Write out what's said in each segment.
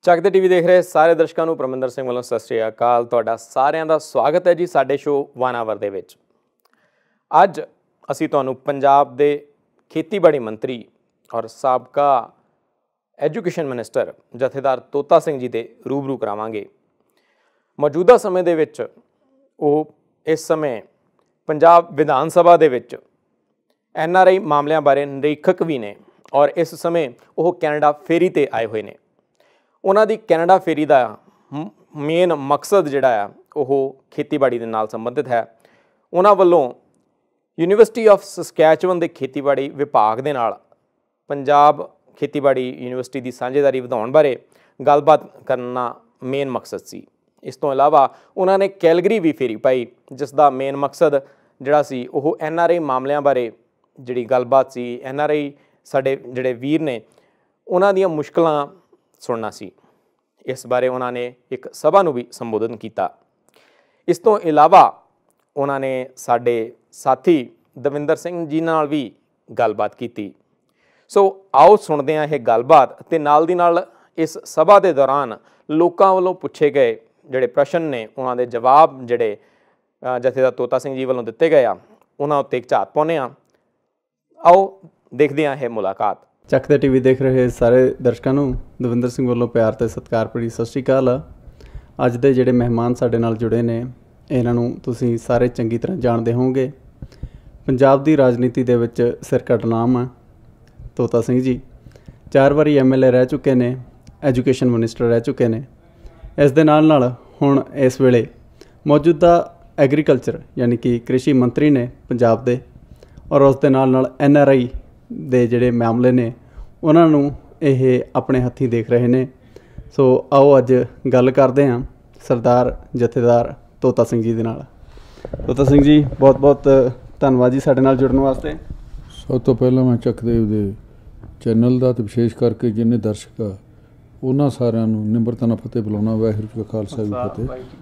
ਚੱਕਦੇ ਟੀਵੀ ਦੇਖ ਰਹੇ ਸਾਰੇ ਦਰਸ਼ਕਾਂ ਨੂੰ ਪਰਮਿੰਦਰ ਸਿੰਘ ਵੱਲੋਂ ਸਤਿ ਸ਼੍ਰੀ ਅਕਾਲ। ਤੁਹਾਡਾ ਸਾਰਿਆਂ ਦਾ ਸਵਾਗਤ ਹੈ ਜੀ ਸਾਡੇ ਸ਼ੋਅ ਵਾਨਾਵਰ ਦੇ ਵਿੱਚ। ਅੱਜ ਅਸੀਂ ਤੁਹਾਨੂੰ ਪੰਜਾਬ ਦੇ ਖੇਤੀਬਾੜੀ ਮੰਤਰੀ ਔਰ ਸਾਬਕਾ ਐਜੂਕੇਸ਼ਨ ਮਿਨਿਸਟਰ ਜਥੇਦਾਰ ਤੋਤਾ ਸਿੰਘ ਜੀ ਦੇ ਰੂਬਰੂ ਕਰਾਵਾਂਗੇ। ਮੌਜੂਦਾ ਸਮੇਂ ਦੇ ਵਿੱਚ ਉਹ ਇਸ ਸਮੇਂ ਪੰਜਾਬ ਵਿਧਾਨ ਸਭਾ ਦੇ ਵਿੱਚ NRI ਮਾਮਲਿਆਂ ਬਾਰੇ ਨਿਰੀਖਕ ਵੀ ਨੇ ਔਰ ਇਸ ਸਮੇਂ ਉਹ ਕੈਨੇਡਾ ਫੇਰੀ 'ਤੇ ਆਏ ਹੋਏ ਨੇ। ਉਹਨਾਂ ਦੀ ਕੈਨੇਡਾ ਫੇਰੀ ਦਾ ਮੇਨ ਮਕਸਦ ਜਿਹੜਾ ਆ ਉਹ ਖੇਤੀਬਾੜੀ ਦੇ ਨਾਲ ਸੰਬੰਧਿਤ ਹੈ। ਉਹਨਾਂ ਵੱਲੋਂ ਯੂਨੀਵਰਸਿਟੀ ਆਫ ਸਸਕੈਚੁਅਨ ਦੇ ਖੇਤੀਬਾੜੀ ਵਿਭਾਗ ਦੇ ਨਾਲ ਪੰਜਾਬ ਖੇਤੀਬਾੜੀ ਯੂਨੀਵਰਸਿਟੀ ਦੀ ਸਾਂਝੇਦਾਰੀ ਵਧਾਉਣ ਬਾਰੇ ਗੱਲਬਾਤ ਕਰਨਾ ਮੇਨ ਮਕਸਦ ਸੀ। ਇਸ ਤੋਂ ਇਲਾਵਾ ਉਹਨਾਂ ਨੇ ਕੈਲਗਰੀ ਵੀ ਫੇਰੀ ਪਾਈ, ਜਿਸ ਦਾ ਮੇਨ ਮਕਸਦ ਜਿਹੜਾ ਸੀ ਉਹ NRI ਮਾਮਲਿਆਂ ਬਾਰੇ ਜਿਹੜੀ ਗੱਲਬਾਤ ਸੀ। NRI ਸਾਡੇ ਜਿਹੜੇ ਵੀਰ ਨੇ ਉਹਨਾਂ ਦੀਆਂ ਮੁਸ਼ਕਲਾਂ ਸੁਣਨਾ ਸੀ। ਇਸ ਬਾਰੇ ਉਹਨਾਂ ਨੇ ਇੱਕ ਸਭਾ ਨੂੰ ਵੀ ਸੰਬੋਧਨ ਕੀਤਾ। ਇਸ ਤੋਂ ਇਲਾਵਾ ਉਹਨਾਂ ਨੇ ਸਾਡੇ ਸਾਥੀ ਦਵਿੰਦਰ ਸਿੰਘ ਜੀ ਨਾਲ ਵੀ ਗੱਲਬਾਤ ਕੀਤੀ। ਸੋ ਆਓ ਸੁਣਦੇ ਹਾਂ ਇਹ ਗੱਲਬਾਤ ਅਤੇ ਨਾਲ ਦੀ ਨਾਲ ਇਸ ਸਭਾ ਦੇ ਦੌਰਾਨ ਲੋਕਾਂ ਵੱਲੋਂ ਪੁੱਛੇ ਗਏ ਜਿਹੜੇ ਪ੍ਰਸ਼ਨ ਨੇ ਉਹਨਾਂ ਦੇ ਜਵਾਬ ਜਿਹੜੇ ਜਥੇਦਾਰ ਤੋਤਾ ਸਿੰਘ ਜੀ ਵੱਲੋਂ ਦਿੱਤੇ ਗਏ ਆ ਉਹਨਾਂ ਉੱਤੇ ਇੱਕ ਝਾਤ ਪਾਉਂਦੇ ਹਾਂ। ਆਓ ਦੇਖਦੇ ਹਾਂ ਇਹ ਮੁਲਾਕਾਤ। ਚੱਕਦੇ ਟੀਵੀ ਦੇਖ ਰਹੇ ਸਾਰੇ ਦਰਸ਼ਕਾਂ ਨੂੰ ਦਵਿੰਦਰ ਸਿੰਘ ਵੱਲੋਂ ਪਿਆਰ ਅਤੇ ਸਤਿਕਾਰ ਭਰੀ ਸਤਿ ਸ਼੍ਰੀ ਅਕਾਲ। ਅੱਜ ਦੇ ਜਿਹੜੇ ਮਹਿਮਾਨ ਸਾਡੇ ਨਾਲ ਜੁੜੇ ਨੇ ਇਹਨਾਂ ਨੂੰ ਤੁਸੀਂ ਸਾਰੇ ਚੰਗੀ ਤਰ੍ਹਾਂ ਜਾਣਦੇ ਹੋਵੋਗੇ। ਪੰਜਾਬ ਦੀ ਰਾਜਨੀਤੀ ਦੇ ਵਿੱਚ ਸਿਰਕੱਢ ਨਾਮ ਹੈ ਤੋਤਾ ਸਿੰਘ ਜੀ। 4 ਵਾਰੀ MLA ਰਹਿ ਚੁੱਕੇ ਨੇ, ਐਜੂਕੇਸ਼ਨ ਮਿਨਿਸਟਰ ਰਹਿ ਚੁੱਕੇ ਨੇ। ਇਸ ਦੇ ਨਾਲ ਹੁਣ ਇਸ ਵੇਲੇ ਮੌਜੂਦਾ ਐਗਰੀਕਲਚਰ ਯਾਨੀ ਕਿ ਕ੍ਰਿਸ਼ੀ ਮੰਤਰੀ ਨੇ ਪੰਜਾਬ ਦੇ, ਔਰ ਉਸ ਦੇ ਨਾਲ NRI ਦੇ ਜਿਹੜੇ ਮਾਮਲੇ ਨੇ ਉਹਨਾਂ ਨੂੰ ਇਹ ਆਪਣੇ ਹੱਥੀਂ ਦੇਖ ਰਹੇ ਨੇ। ਸੋ ਆਓ ਅੱਜ ਗੱਲ ਕਰਦੇ ਹਾਂ ਸਰਦਾਰ ਜਥੇਦਾਰ ਤੋਤਾ ਸਿੰਘ ਜੀ ਦੇ ਨਾਲ। ਤੋਤਾ ਸਿੰਘ ਜੀ ਬਹੁਤ ਬਹੁਤ ਧੰਨਵਾਦ ਜੀ ਸਾਡੇ ਨਾਲ ਜੁੜਨ ਵਾਸਤੇ। ਸਭ ਤੋਂ ਪਹਿਲਾਂ ਮੈਂ ਚੱਕਦੇਵ ਦੇ ਚੈਨਲ ਦਾ ਅਤੇ ਵਿਸ਼ੇਸ਼ ਕਰਕੇ ਜਿੰਨੇ ਦਰਸ਼ਕ ਆ ਉਹਨਾਂ ਸਾਰਿਆਂ ਨੂੰ ਨਿਮਰਤਾ ਨਾਲ ਫਤਿਹ ਬੁਲਾਉਣਾ। ਵਾਹਿਗੁਰੂ ਜੀ ਕਾ ਖਾਲਸਾ ਵੀ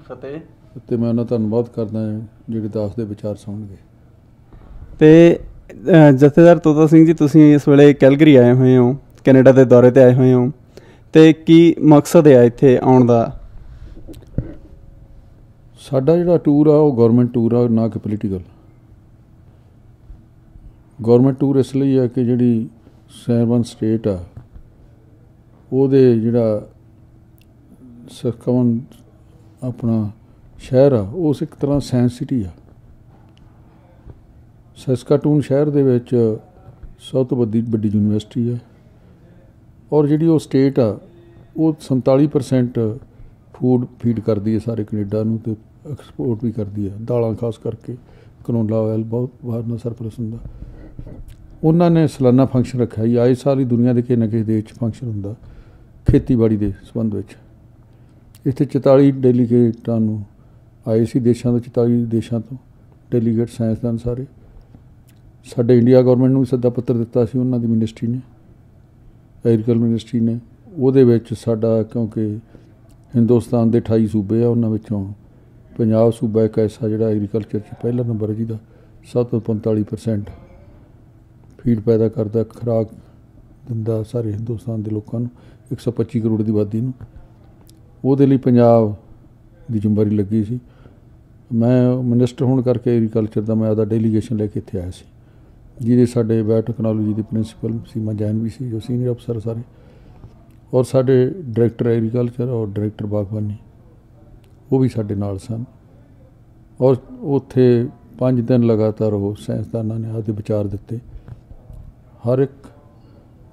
ਫਤਿਹ। ਅਤੇ ਮੈਂ ਉਹਨਾਂ ਦਾ ਧੰਨਵਾਦ ਕਰਦਾ ਜਿਹੜੇ ਦਾਸ ਦੇ ਵਿਚਾਰ ਸੁਣਨਗੇ। ਅਤੇ ਜਥੇਦਾਰ ਤੋਤਾ ਸਿੰਘ ਜੀ ਤੁਸੀਂ ਇਸ ਵੇਲੇ ਕੈਲਗਰੀ ਆਏ ਹੋਏ ਹੋ, ਕੈਨੇਡਾ ਦੇ ਦੌਰੇ 'ਤੇ ਆਏ ਹੋਏ ਹੋ, ਅਤੇ ਕੀ ਮਕਸਦ ਹੈ ਇੱਥੇ ਆਉਣ ਦਾ? ਸਾਡਾ ਜਿਹੜਾ ਟੂਰ ਆ ਉਹ ਗੌਰਮੈਂਟ ਟੂਰ ਆ, ਨਾ ਕਿ ਪੋਲੀਟੀਕਲ। ਗੌਰਮੈਂਟ ਟੂਰ ਇਸ ਲਈ ਆ ਕਿ ਜਿਹੜੀ 7 ਸਟੇਟ ਆ ਉਹਦੇ ਜਿਹੜਾ ਸਸਕੈਚੁਅਨ ਆਪਣਾ ਸ਼ਹਿਰ ਆ ਉਸ ਇੱਕ ਤਰ੍ਹਾਂ ਸਾਇੰਸ ਸਿਟੀ ਆ। ਸਸਕੈਚੁਅਨ ਸ਼ਹਿਰ ਦੇ ਵਿੱਚ ਸਭ ਤੋਂ ਵੱਡੀ ਯੂਨੀਵਰਸਿਟੀ ਹੈ, ਔਰ ਜਿਹੜੀ ਉਹ ਸਟੇਟ ਆ ਉਹ 47% ਫੂਡ ਫੀਡ ਕਰਦੀ ਹੈ ਸਾਰੇ ਕੈਨੇਡਾ ਨੂੰ, ਅਤੇ ਐਕਸਪੋਰਟ ਵੀ ਕਰਦੀ ਹੈ। ਦਾਲਾਂ ਖਾਸ ਕਰਕੇ, ਕਨੋਲਾ ਆਇਲ ਬਹੁਤ ਬਾਹਰ ਨਾਲ ਸਰਪਲਸ ਹੁੰਦਾ। ਉਹਨਾਂ ਨੇ ਸਾਲਾਨਾ ਫੰਕਸ਼ਨ ਰੱਖਿਆ ਜੀ। ਆਏ ਸਾਲ ਹੀ ਦੁਨੀਆ ਦੇ ਕਿਸੇ ਨਾ ਕਿਸੇ ਦੇਸ਼ 'ਚ ਫੰਕਸ਼ਨ ਹੁੰਦਾ ਖੇਤੀਬਾੜੀ ਦੇ ਸੰਬੰਧ ਵਿੱਚ। ਇੱਥੇ 44 ਡੈਲੀਗੇਟਾਂ ਨੂੰ ਆਏ ਸੀ ਦੇਸ਼ਾਂ ਤੋਂ, 44 ਦੇਸ਼ਾਂ ਤੋਂ ਡੈਲੀਗੇਟ ਸਾਇੰਸਦਾਨ ਸਾਰੇ। ਸਾਡੇ ਇੰਡੀਆ ਗੌਰਮੈਂਟ ਨੂੰ ਵੀ ਸੱਦਾ ਪੱਤਰ ਦਿੱਤਾ ਸੀ ਉਹਨਾਂ ਦੀ ਮਿਨਿਸਟਰੀ ਨੇ, ਐਗਰੀਕਲਚਰ ਮਿਨਿਸਟਰੀ ਨੇ। ਉਹਦੇ ਵਿੱਚ ਸਾਡਾ, ਕਿਉਂਕਿ ਹਿੰਦੁਸਤਾਨ ਦੇ 28 ਸੂਬੇ ਆ, ਉਹਨਾਂ ਵਿੱਚੋਂ ਪੰਜਾਬ ਸੂਬਾ ਇੱਕ ਐਸਾ ਜਿਹੜਾ ਐਗਰੀਕਲਚਰ 'ਚ ਪਹਿਲਾ ਨੰਬਰ ਹੈ, ਜਿਹਦਾ 45% ਫੀਡ ਪੈਦਾ ਕਰਦਾ, ਖੁਰਾਕ ਦਿੰਦਾ ਸਾਰੇ ਹਿੰਦੁਸਤਾਨ ਦੇ ਲੋਕਾਂ ਨੂੰ, 125 ਕਰੋੜ ਦੀ ਆਬਾਦੀ ਨੂੰ। ਉਹਦੇ ਲਈ ਪੰਜਾਬ ਦੀ ਜ਼ਿੰਮੇਵਾਰੀ ਲੱਗੀ ਸੀ। ਮੈਂ ਮਿਨਿਸਟਰ ਹੋਣ ਕਰਕੇ ਐਗਰੀਕਲਚਰ ਦਾ ਮੈਂ ਆਪਦਾ ਡੈਲੀਗੇਸ਼ਨ ਲੈ ਕੇ ਇੱਥੇ ਆਇਆ ਸੀ, ਜਿਹਦੇ ਸਾਡੇ ਬਾਇਓਟੈਕਨੋਲੋਜੀ ਦੇ ਪ੍ਰਿੰਸੀਪਲ ਸੀਮਾ ਜੈਨ ਵੀ ਸੀ, ਜੋ ਸੀਨੀਅਰ ਅਫਸਰ ਸਾਰੇ, ਔਰ ਸਾਡੇ ਡਾਇਰੈਕਟਰ ਐਗਰੀਕਲਚਰ ਔਰ ਡਾਇਰੈਕਟਰ ਬਾਗਬਾਨੀ ਉਹ ਵੀ ਸਾਡੇ ਨਾਲ ਸਨ। ਔਰ ਉੱਥੇ 5 ਦਿਨ ਲਗਾਤਾਰ ਉਹ ਸਾਇੰਸਦਾਨਾਂ ਨੇ ਆਪਦੇ ਵਿਚਾਰ ਦਿੱਤੇ। ਹਰ ਇੱਕ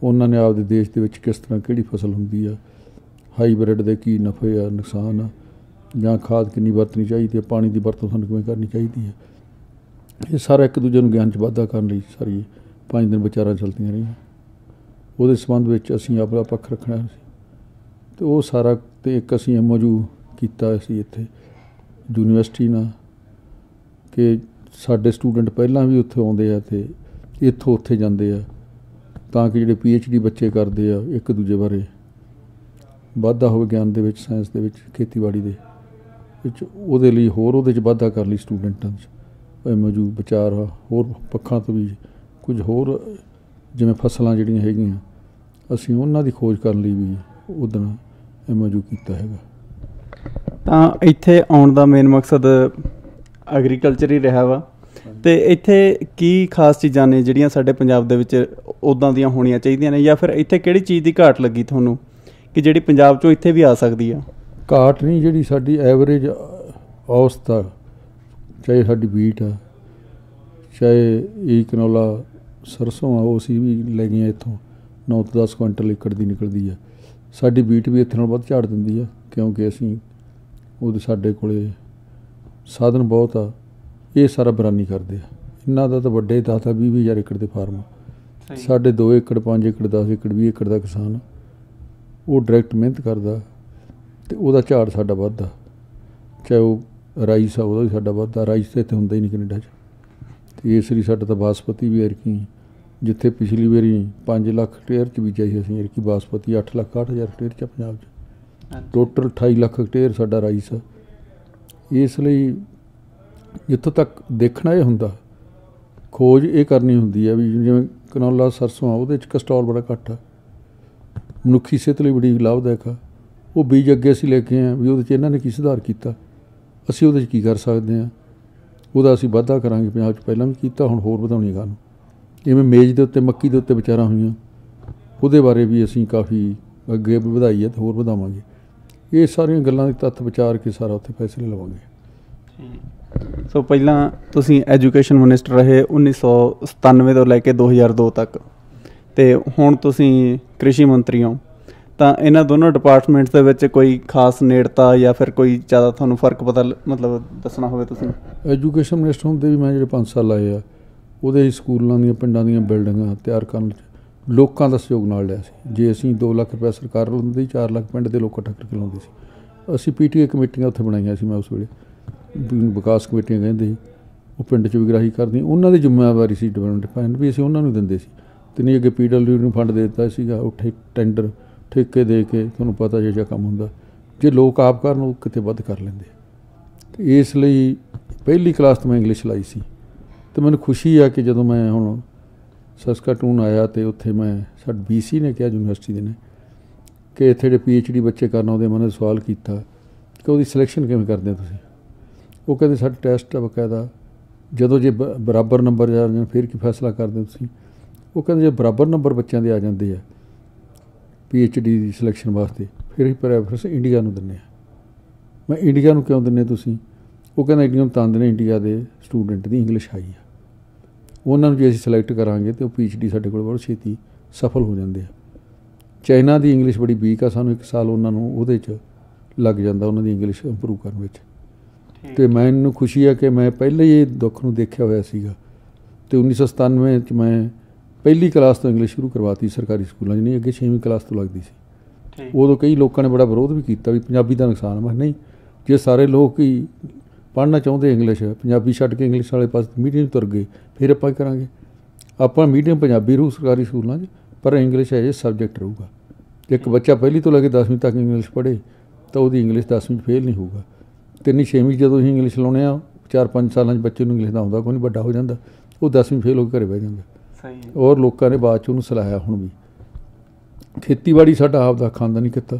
ਉਹਨਾਂ ਨੇ ਆਪਦੇ ਦੇਸ਼ ਦੇ ਵਿੱਚ ਕਿਸ ਤਰ੍ਹਾਂ ਕਿਹੜੀ ਫਸਲ ਹੁੰਦੀ ਆ, ਹਾਈਬ੍ਰਿਡ ਦੇ ਕੀ ਨਫੇ ਆ, ਨੁਕਸਾਨ ਆ, ਜਾਂ ਖਾਦ ਕਿੰਨੀ ਵਰਤਣੀ ਚਾਹੀਦੀ ਹੈ, ਪਾਣੀ ਦੀ ਵਰਤੋਂ ਸਾਨੂੰ ਕਿਵੇਂ ਕਰਨੀ ਚਾਹੀਦੀ ਹੈ, ਇਹ ਸਾਰਾ ਇੱਕ ਦੂਜੇ ਨੂੰ ਗਿਆਨ 'ਚ ਵਾਧਾ ਕਰਨ ਲਈ ਸਾਰੀ 5 ਦਿਨ ਵਿਚਾਰਾਂ ਚੱਲਦੀਆਂ ਰਹੀਆਂ। ਉਹਦੇ ਸੰਬੰਧ ਵਿੱਚ ਅਸੀਂ ਆਪਣਾ ਪੱਖ ਰੱਖਣਾ ਸੀ, ਅਤੇ ਉਹ ਸਾਰਾ, ਅਤੇ ਇੱਕ ਅਸੀਂ MOU ਕੀਤਾ ਸੀ ਇੱਥੇ ਯੂਨੀਵਰਸਿਟੀ ਨਾਲ ਕਿ ਸਾਡੇ ਸਟੂਡੈਂਟ ਪਹਿਲਾਂ ਵੀ ਉੱਥੇ ਆਉਂਦੇ ਆ ਅਤੇ ਇੱਥੋਂ ਉੱਥੇ ਜਾਂਦੇ ਆ, ਤਾਂ ਕਿ ਜਿਹੜੇ PhD ਬੱਚੇ ਕਰਦੇ ਆ ਇੱਕ ਦੂਜੇ ਬਾਰੇ ਵਾਧਾ ਹੋਵੇ ਗਿਆਨ ਦੇ ਵਿੱਚ, ਸਾਇੰਸ ਦੇ ਵਿੱਚ, ਖੇਤੀਬਾੜੀ ਦੇ ਵਿੱਚ। ਉਹਦੇ ਲਈ ਹੋਰ ਉਹਦੇ 'ਚ ਵਾਧਾ ਕਰਨ ਲਈ ਸਟੂਡੈਂਟਾਂ 'ਚ MOU ਵਿਚਾਰ ਹੋਰ ਪੱਖਾਂ ਤੋਂ ਵੀ ਕੁਝ ਹੋਰ, ਜਿਵੇਂ ਫਸਲਾਂ ਜਿਹੜੀਆਂ ਹੈਗੀਆਂ ਅਸੀਂ ਉਹਨਾਂ ਦੀ ਖੋਜ ਕਰਨ ਲਈ ਵੀ ਉੱਦਣ MOU ਕੀਤਾ ਹੈਗਾ। ਤਾਂ ਇੱਥੇ ਆਉਣ ਦਾ ਮੇਨ ਮਕਸਦ ਐਗਰੀਕਲਚਰ ਹੀ ਰਿਹਾ ਵਾ, ਅਤੇ ਇੱਥੇ ਕੀ ਖਾਸ ਚੀਜ਼ਾਂ ਨੇ ਜਿਹੜੀਆਂ ਸਾਡੇ ਪੰਜਾਬ ਦੇ ਵਿੱਚ ਉੱਦਾਂ ਦੀਆਂ ਹੋਣੀਆਂ ਚਾਹੀਦੀਆਂ ਨੇ, ਜਾਂ ਫਿਰ ਇੱਥੇ ਕਿਹੜੀ ਚੀਜ਼ ਦੀ ਘਾਟ ਲੱਗੀ ਤੁਹਾਨੂੰ ਕਿ ਜਿਹੜੀ ਪੰਜਾਬ 'ਚੋਂ ਇੱਥੇ ਵੀ ਆ ਸਕਦੀ ਆ? ਘਾਟ ਨਹੀਂ, ਜਿਹੜੀ ਸਾਡੀ ਐਵਰੇਜ ਔਸਤ ਆ, ਚਾਹੇ ਸਾਡੀ ਬੀਟ ਆ, ਚਾਹੇ ਇਹ ਕਨੌਲਾ ਸਰਸੋਂ ਆ, ਉਹ ਅਸੀਂ ਵੀ ਲੈ ਗਏ ਇੱਥੋਂ 9 ਤੋਂ 10 ਕੁਇੰਟਲ ਏਕੜ ਦੀ ਨਿਕਲਦੀ ਆ। ਸਾਡੀ ਬੀਟ ਵੀ ਇੱਥੇ ਨਾਲ ਵੱਧ ਝਾੜ ਦਿੰਦੀ ਆ, ਕਿਉਂਕਿ ਅਸੀਂ ਉਹਦੇ ਸਾਡੇ ਕੋਲ ਸਾਧਨ ਬਹੁਤ ਆ। ਇਹ ਸਾਰਾ ਬਰਾਨੀ ਕਰਦੇ ਆ। ਇਹਨਾਂ ਦਾ ਤਾਂ ਵੱਡੇ 10-20 ਹਜ਼ਾਰ ਏਕੜ ਦੇ ਫਾਰਮ ਆ। ਸਾਡੇ 2 ਏਕੜ 5 ਏਕੜ 10 ਏਕੜ 20 ਏਕੜ ਦਾ ਕਿਸਾਨ ਉਹ ਡਾਇਰੈਕਟ ਮਿਹਨਤ ਕਰਦਾ ਅਤੇ ਉਹਦਾ ਝਾੜ ਸਾਡਾ ਵੱਧਦਾ। ਚਾਹੇ ਉਹ ਰਾਈਸ ਆ, ਉਹਦਾ ਵੀ ਸਾਡਾ ਵੱਧਦਾ। ਰਾਈਸ ਤਾਂ ਇੱਥੇ ਹੁੰਦਾ ਹੀ ਨਹੀਂ ਕੈਨੇਡਾ 'ਚ। ਅਤੇ ਇਸ ਲਈ ਸਾਡਾ ਤਾਂ ਬਾਸਪਤੀ ਵੀ ਐਰਕੀ, ਜਿੱਥੇ ਪਿਛਲੀ ਵਾਰੀ 5 ਲੱਖ ਹੈਕਟੇਅਰ 'ਚ ਬੀਜਿਆ ਸੀ ਅਸੀਂ, ਐਰਕੀ ਬਾਸਪਤੀ 8,60,000 ਹੈਕਟੇਅਰ 'ਚ ਪੰਜਾਬ 'ਚ। ਟੋਟਲ 28 ਲੱਖ ਹੈਕਟੇਅਰ ਸਾਡਾ ਰਾਈਸ ਆ। ਇਸ ਲਈ ਜਿੱਥੋਂ ਤੱਕ ਦੇਖਣਾ ਇਹ ਹੁੰਦਾ, ਖੋਜ ਇਹ ਕਰਨੀ ਹੁੰਦੀ ਆ ਵੀ ਜਿਵੇਂ ਕਨੌਲਾ ਸਰਸੋਂ ਆ, ਉਹਦੇ 'ਚ ਕਸਟਰੋਲ ਬੜਾ ਘੱਟ ਆ, ਮਨੁੱਖੀ ਸਿਹਤ ਲਈ ਬੜੀ ਲਾਭਦਾਇਕ ਆ। ਉਹ ਬੀਜ ਅੱਗੇ ਅਸੀਂ ਲੈ ਕੇ ਆਏ ਵੀ ਉਹਦੇ 'ਚ ਇਹਨਾਂ ਨੇ ਕੀ ਸੁਧਾਰ ਕੀਤਾ, ਅਸੀਂ ਉਹਦੇ 'ਚ ਕੀ ਕਰ ਸਕਦੇ ਹਾਂ, ਉਹਦਾ ਅਸੀਂ ਵਾਧਾ ਕਰਾਂਗੇ। ਪੰਜਾਬ 'ਚ ਪਹਿਲਾਂ ਵੀ ਕੀਤਾ, ਹੁਣ ਹੋਰ ਵਧਾਉਣੀ ਗੱਲ। ਜਿਵੇਂ ਮੇਜ਼ ਦੇ ਉੱਤੇ ਮੱਕੀ ਦੇ ਉੱਤੇ ਵਿਚਾਰਾਂ ਹੋਈਆਂ, ਉਹਦੇ ਬਾਰੇ ਵੀ ਅਸੀਂ ਕਾਫੀ ਅੱਗੇ ਵਧਾਈ ਹੈ ਅਤੇ ਹੋਰ ਵਧਾਵਾਂਗੇ। ਇਹ ਸਾਰੀਆਂ ਗੱਲਾਂ ਦੇ ਤੱਥ ਵਿਚਾਰ ਕੇ ਸਾਰਾ ਉੱਥੇ ਫੈਸਲੇ ਲਵਾਂਗੇ। ਸੋ ਪਹਿਲਾਂ ਤੁਸੀਂ ਐਜੂਕੇਸ਼ਨ ਮਿਨਿਸਟਰ ਰਹੇ 1997 ਤੋਂ ਲੈ ਕੇ 2002 ਤੱਕ, ਅਤੇ ਹੁਣ ਤੁਸੀਂ ਕ੍ਰਿਸ਼ੀ ਮੰਤਰੀ ਹੋ। ਤਾਂ ਇਹਨਾਂ ਦੋਨੋਂ ਡਿਪਾਰਟਮੈਂਟਸ ਦੇ ਵਿੱਚ ਕੋਈ ਖਾਸ ਨੇੜਤਾ ਜਾਂ ਫਿਰ ਕੋਈ ਜ਼ਿਆਦਾ ਤੁਹਾਨੂੰ ਫਰਕ ਪਤਾ ਮਤਲਬ ਦੱਸਣਾ ਹੋਵੇ ਤੁਸੀਂ? ਐਜੂਕੇਸ਼ਨ ਮਿਨਿਸਟਰ ਹੁੰਦੇ ਵੀ ਮੈਂ ਜਿਹੜੇ 5 ਸਾਲ ਲਾਏ ਆ, ਉਹਦੇ ਸਕੂਲਾਂ ਦੀਆਂ ਪਿੰਡਾਂ ਦੀਆਂ ਬਿਲਡਿੰਗਾਂ ਤਿਆਰ ਕਰਨ 'ਚ ਲੋਕਾਂ ਦਾ ਸਹਿਯੋਗ ਨਾਲ ਲਿਆ ਸੀ। ਜੇ ਅਸੀਂ 2 ਲੱਖ ਰੁਪਇਆ ਸਰਕਾਰ ਵੱਲੋਂ ਦਿੰਦੇ, 4 ਲੱਖ ਪਿੰਡ ਦੇ ਲੋਕ ਇਕੱਠਾ ਕਰਕੇ ਲਾਉਂਦੇ ਸੀ। ਅਸੀਂ PTA ਕਮੇਟੀਆਂ ਉੱਥੇ ਬਣਾਈਆਂ ਸੀ, ਮੈਂ ਉਸ ਵੇਲੇ ਵਿਕਾਸ ਕਮੇਟੀਆਂ ਕਹਿੰਦੇ ਸੀ, ਉਹ ਪਿੰਡ 'ਚ ਵਿਗਰਾਹੀ ਕਰਦੀਆਂ। ਉਹਨਾਂ ਦੀ ਜ਼ਿੰਮੇਵਾਰੀ ਸੀ ਡਿਵੈਲਪਮੈਂਟ ਫੰਡ ਵੀ ਅਸੀਂ ਉਹਨਾਂ ਨੂੰ ਦਿੰਦੇ ਸੀ। ਅਤੇ ਨਹੀਂ ਅੱਗੇ PW ਨੂੰ ਫੰਡ ਦੇ ਦਿੱਤਾ ਸੀਗਾ, ਉੱਥੇ ਟੈਂਡਰ ਠੇਕੇ ਦੇ ਕੇ, ਤੁਹਾਨੂੰ ਪਤਾ ਜਿਹਾ ਕੰਮ ਹੁੰਦਾ। ਜੇ ਲੋਕ ਆਪ ਕਰਨ ਉਹ ਕਿਤੇ ਵੱਧ ਕਰ ਲੈਂਦੇ। ਅਤੇ ਇਸ ਲਈ ਪਹਿਲੀ ਕਲਾਸ ਤੋਂ ਮੈਂ ਇੰਗਲਿਸ਼ ਲਾਈ ਸੀ। ਅਤੇ ਮੈਨੂੰ ਖੁਸ਼ੀ ਆ ਕਿ ਜਦੋਂ ਮੈਂ ਹੁਣ ਸਸਕਾਟੂਨ ਆਇਆ ਅਤੇ ਉੱਥੇ ਮੈਂ ਸਾਡੇ BC ਨੇ ਕਿਹਾ, ਯੂਨੀਵਰਸਿਟੀ ਦੇ ਨੇ, ਕਿ ਇੱਥੇ ਜਿਹੜੇ PhD ਬੱਚੇ ਕਰਨ ਆਉਂਦੇ, ਮੈਂ ਸਵਾਲ ਕੀਤਾ ਕਿ ਉਹਦੀ ਸਿਲੈਕਸ਼ਨ ਕਿਵੇਂ ਕਰਦੇ ਹੋ ਤੁਸੀਂ? ਉਹ ਕਹਿੰਦੇ ਸਾਡੇ ਟੈਸਟ ਆ ਬਕਾਇਦਾ, ਜਦੋਂ ਜੇ ਬਰਾਬਰ ਨੰਬਰ ਆ ਜਾਣ ਫਿਰ ਕੀ ਫੈਸਲਾ ਕਰਦੇ ਹੋ ਤੁਸੀਂ? ਉਹ ਕਹਿੰਦੇ ਜੇ ਬਰਾਬਰ ਨੰਬਰ ਬੱਚਿਆਂ ਦੇ ਆ ਜਾਂਦੇ ਆ PhD ਦੀ ਸਿਲੈਕਸ਼ਨ ਵਾਸਤੇ, ਫਿਰ ਅਸੀਂ ਪ੍ਰੈਫਰੈਂਸ ਇੰਡੀਆ ਨੂੰ ਦਿੰਦੇ ਹਾਂ। ਮੈਂ ਇੰਡੀਆ ਨੂੰ ਕਿਉਂ ਦਿੰਦੇ ਤੁਸੀਂ? ਉਹ ਕਹਿੰਦਾ ਇੰਡੀਆ ਨੂੰ ਤਾਂ ਦਿੰਦੇ, ਇੰਡੀਆ ਦੇ ਸਟੂਡੈਂਟ ਦੀ ਇੰਗਲਿਸ਼ ਹਾਈ ਆ, ਉਹਨਾਂ ਨੂੰ ਜੇ ਅਸੀਂ ਸਿਲੈਕਟ ਕਰਾਂਗੇ ਤਾਂ ਉਹ PhD ਸਾਡੇ ਕੋਲ ਬਹੁਤ ਛੇਤੀ ਸਫਲ ਹੋ ਜਾਂਦੇ ਆ। ਚਾਈਨਾ ਦੀ ਇੰਗਲਿਸ਼ ਬੜੀ ਵੀਕ ਆ, ਸਾਨੂੰ 1 ਸਾਲ ਉਹਨਾਂ ਨੂੰ ਉਹਦੇ 'ਚ ਲੱਗ ਜਾਂਦਾ, ਉਹਨਾਂ ਦੀ ਇੰਗਲਿਸ਼ ਇੰਪਰੂਵ ਕਰਨ ਵਿੱਚ। ਅਤੇ ਮੈਨੂੰ ਖੁਸ਼ੀ ਆ ਕਿ ਮੈਂ ਪਹਿਲਾਂ ਹੀ ਇਹ ਦੁੱਖ ਨੂੰ ਦੇਖਿਆ ਹੋਇਆ ਸੀਗਾ। ਅਤੇ 1997 'ਚ ਮੈਂ ਪਹਿਲੀ ਕਲਾਸ ਤੋਂ ਇੰਗਲਿਸ਼ ਸ਼ੁਰੂ ਕਰਵਾਤੀ ਸਰਕਾਰੀ ਸਕੂਲਾਂ 'ਚ, ਨਹੀਂ ਅੱਗੇ 6ਵੀਂ ਕਲਾਸ ਤੋਂ ਲੱਗਦੀ ਸੀ। ਉਦੋਂ ਕਈ ਲੋਕਾਂ ਨੇ ਬੜਾ ਵਿਰੋਧ ਵੀ ਕੀਤਾ ਵੀ ਪੰਜਾਬੀ ਦਾ ਨੁਕਸਾਨ। ਮੈਂ ਨਹੀਂ, ਜੇ ਸਾਰੇ ਲੋਕ ਹੀ ਪੜ੍ਹਨਾ ਚਾਹੁੰਦੇ ਇੰਗਲਿਸ਼, ਪੰਜਾਬੀ ਛੱਡ ਕੇ ਇੰਗਲਿਸ਼ ਵਾਲੇ ਪਾਸੇ ਮੀਡੀਅਮ ਤੁਰ ਗਏ, ਫਿਰ ਆਪਾਂ ਕੀ ਕਰਾਂਗੇ? ਆਪਾਂ ਮੀਡੀਅਮ ਪੰਜਾਬੀ ਰਹੂ ਸਰਕਾਰੀ ਸਕੂਲਾਂ 'ਚ, ਪਰ ਇੰਗਲਿਸ਼ ਐਜ ਏ ਸਬਜੈਕਟ ਰਹੂਗਾ। ਜੇ ਇੱਕ ਬੱਚਾ ਪਹਿਲੀ ਤੋਂ ਲੈ ਕੇ 10ਵੀਂ ਤੱਕ ਇੰਗਲਿਸ਼ ਪੜ੍ਹੇ ਤਾਂ ਉਹਦੀ ਇੰਗਲਿਸ਼ 10ਵੀਂ 'ਚ ਫੇਲ ਨਹੀਂ ਹੋਊਗਾ। 3ਵੀਂ ਜਦੋਂ ਅਸੀਂ ਇੰਗਲਿਸ਼ ਲਾਉਂਦੇ ਹਾਂ, 4-5 ਸਾਲਾਂ 'ਚ ਬੱਚੇ ਨੂੰ ਇੰਗਲਿਸ਼ ਦਾ ਆਉਂਦਾ ਕੋਈ ਨਹੀਂ, ਵੱਡਾ ਹੋ ਜਾਂਦਾ, ਉਹ 10ਵੀਂ ਫੇਲ ਹੋ ਕੇ ਘਰੇ ਬਹਿ ਜਾਂਦਾ। ਔਰ ਲੋਕਾਂ ਨੇ ਬਾਅਦ 'ਚ ਉਹਨੂੰ ਸਲਾਹਿਆ। ਹੁਣ ਵੀ ਖੇਤੀਬਾੜੀ ਸਾਡਾ ਆਪ ਦਾ ਖਾਨਦਾਨੀ ਕਿੱਤਾ,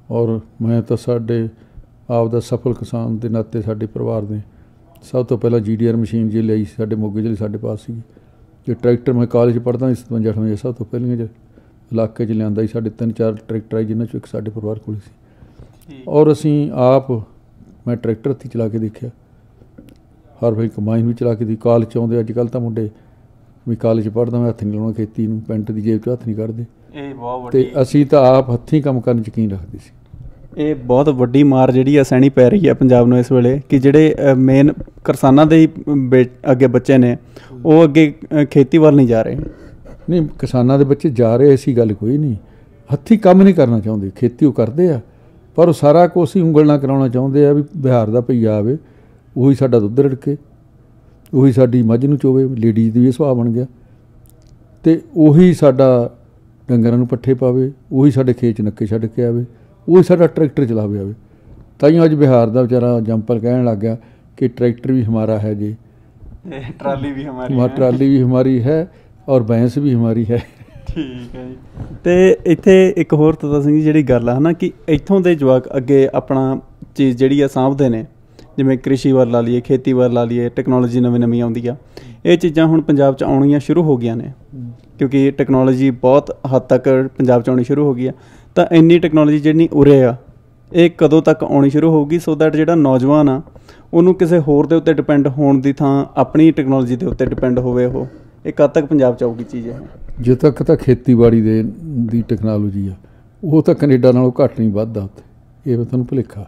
ਔਰ ਮੈਂ ਤਾਂ ਸਾਡੇ ਆਪ ਦਾ ਸਫਲ ਕਿਸਾਨ ਦੇ ਨਾਤੇ ਸਾਡੇ ਪਰਿਵਾਰ ਦੇ ਸਭ ਤੋਂ ਪਹਿਲਾਂ GDR ਮਸ਼ੀਨ ਜੇ ਲਈ ਸੀ ਸਾਡੇ ਮੋਗੇ ਜਿਹੜੀ ਸਾਡੇ ਪਾਸ ਸੀ। ਜੇ ਟਰੈਕਟਰ ਮੈਂ ਕਾਲਜ ਪੜ੍ਹਦਾ ਸੀ 57-58 ਸਭ ਤੋਂ ਪਹਿਲੀਆਂ ਜੇ ਇਲਾਕੇ 'ਚ ਲਿਆਂਦਾ ਸੀ। ਸਾਡੇ 3-4 ਟਰੈਕਟਰ ਆਏ, ਜਿਨ੍ਹਾਂ 'ਚੋਂ ਇੱਕ ਸਾਡੇ ਪਰਿਵਾਰ ਕੋਲ ਸੀ। ਔਰ ਅਸੀਂ ਆਪ ਮੈਂ ਟਰੈਕਟਰ ਹੱਥੀਂ ਚਲਾ ਕੇ ਦੇਖਿਆ, ਹਰ ਵਾਰੀ ਕੰਬਾਈਨ ਵੀ ਚਲਾ ਕੇ ਦੀ। ਕਾਲਜ 'ਚ ਆਉਂਦੇ ਅੱਜ ਕੱਲ੍ਹ ਤਾਂ ਮੁੰਡੇ ਵੀ ਕਾਲਜ ਪੜ੍ਹਦਾ ਮੈਂ ਹੱਥ ਨਹੀਂ ਲਾਉਣਾ ਖੇਤੀ ਨੂੰ, ਪੈਂਟ ਦੀ ਜੇਬ 'ਚ ਹੱਥ ਨਹੀਂ ਕੱਢਦੇ। ਅਤੇ ਅਸੀਂ ਤਾਂ ਆਪ ਹੱਥੀਂ ਕੰਮ ਕਰਨ 'ਚ ਯਕੀਨ ਰੱਖਦੇ ਸੀ। ਇਹ ਬਹੁਤ ਵੱਡੀ ਮਾਰ ਜਿਹੜੀ ਆ ਸਹਿਣੀ ਪੈ ਰਹੀ ਹੈ ਪੰਜਾਬ ਨੂੰ ਇਸ ਵੇਲੇ, ਕਿ ਜਿਹੜੇ ਮੇਨ ਕਿਸਾਨਾਂ ਦੇ ਅੱਗੇ ਬੱਚੇ ਨੇ ਉਹ ਅੱਗੇ ਖੇਤੀ ਵੱਲ ਨਹੀਂ ਜਾ ਰਹੇ। ਨਹੀਂ, ਕਿਸਾਨਾਂ ਦੇ ਬੱਚੇ ਜਾ ਰਹੇ, ਐਸੀ ਗੱਲ ਕੋਈ ਨਹੀਂ। ਹੱਥੀਂ ਕੰਮ ਨਹੀਂ ਕਰਨਾ ਚਾਹੁੰਦੇ, ਖੇਤੀ ਉਹ ਕਰਦੇ ਆ, ਪਰ ਉਹ ਸਾਰਾ ਕੁਛ ਹੀ ਉਂਗਲ ਨਾਲ ਕਰਾਉਣਾ ਚਾਹੁੰਦੇ ਆ ਵੀ ਬਿਹਾਰ ਦਾ ਭਈਆ ਆਵੇ, ਉਹੀ ਸਾਡਾ ਦੁੱਧ ਰੜਕੇ, ਉਹੀ ਸਾਡੀ ਮੱਝ ਨੂੰ ਚੋਵੇ। ਲੇਡੀਜ਼ ਦੀ ਵੀ ਸੁਭਾਅ ਬਣ ਗਿਆ। ਅਤੇ ਉਹੀ ਸਾਡਾ ਡੰਗਰਾਂ ਨੂੰ ਪੱਠੇ ਪਾਵੇ, ਉਹੀ ਸਾਡੇ ਖੇਤ 'ਚ ਨੱਕੇ ਛੱਡ ਕੇ ਆਵੇ, ਉਹੀ ਸਾਡਾ ਟਰੈਕਟਰ ਚਲਾਵੇ ਆਵੇ। ਤਾਈਓ ਅੱਜ ਬਿਹਾਰ ਦਾ ਵਿਚਾਰਾ ਜੰਪਲ ਕਹਿਣ ਲੱਗ ਗਿਆ ਕਿ ਟਰੈਕਟਰ ਵੀ ਹਮਾਰਾ ਹੈ ਜੀ, ਟਰਾਲੀ ਵੀ ਹਮਾਰੀ ਹੈ, ਔਰ भैंस भी हमारी है। ਠੀਕ ਹੈ ਜੀ। ਤੇ ਇੱਥੇ ਇੱਕ ਹੋਰ ਤੋਤਾ ਸਿੰਘ ਜੀ ਜਿਹੜੀ ਗੱਲ ਆ ਹੈ ਨਾ ਕਿ ਇੱਥੋਂ ਦੇ ਜਵਾਕ ਅੱਗੇ ਆਪਣਾ ਚੀਜ਼ ਜਿਹੜੀ ਆ ਸਾਂਭਦੇ ਨੇ, ਜਿਵੇਂ ਕ੍ਰਿਸ਼ੀ ਵੱਲ ਲਾ ਲਈਏ, ਖੇਤੀ ਵੱਲ ਲਾ ਲਈਏ, ਟੈਕਨੋਲੋਜੀ ਨਵੀਂ ਆਉਂਦੀ ਆ, ਇਹ ਚੀਜ਼ਾਂ ਹੁਣ ਪੰਜਾਬ 'ਚ ਆਉਣੀਆਂ ਸ਼ੁਰੂ ਹੋ ਗਈਆਂ ਨੇ ਕਿਉਂਕਿ ਟੈਕਨੋਲੋਜੀ ਬਹੁਤ ਹੱਦ ਤੱਕ ਪੰਜਾਬ 'ਚ ਆਉਣੀ ਸ਼ੁਰੂ ਹੋ ਗਈ ਆ। ਤਾਂ ਇੰਨੀ ਟੈਕਨੋਲੋਜੀ ਜਿਹੜੀ ਉਰੇ ਆ ਇਹ ਕਦੋਂ ਤੱਕ ਆਉਣੀ ਸ਼ੁਰੂ ਹੋਊਗੀ ਸੋ ਦੈਟ ਜਿਹੜਾ ਨੌਜਵਾਨ ਆ ਉਹਨੂੰ ਕਿਸੇ ਹੋਰ ਦੇ ਉੱਤੇ ਡਿਪੈਂਡ ਹੋਣ ਦੀ ਥਾਂ ਆਪਣੀ ਟੈਕਨੋਲੋਜੀ ਦੇ ਉੱਤੇ ਡਿਪੈਂਡ ਹੋਵੇ, ਉਹ ਇਹ ਕਦ ਤੱਕ ਪੰਜਾਬ 'ਚ ਆਊਗੀ ਚੀਜ਼? ਇਹ ਜਦੋਂ ਤੱਕ ਤਾਂ ਖੇਤੀਬਾੜੀ ਦੀ ਟੈਕਨੋਲੋਜੀ ਆ ਉਹ ਤਾਂ ਕੈਨੇਡਾ ਨਾਲੋਂ ਘੱਟ ਨਹੀਂ ਵੱਧਦਾ ਉੱਥੇ, ਇਹ ਮੈਂ ਤੁਹਾਨੂੰ ਭੁਲੇਖਾ।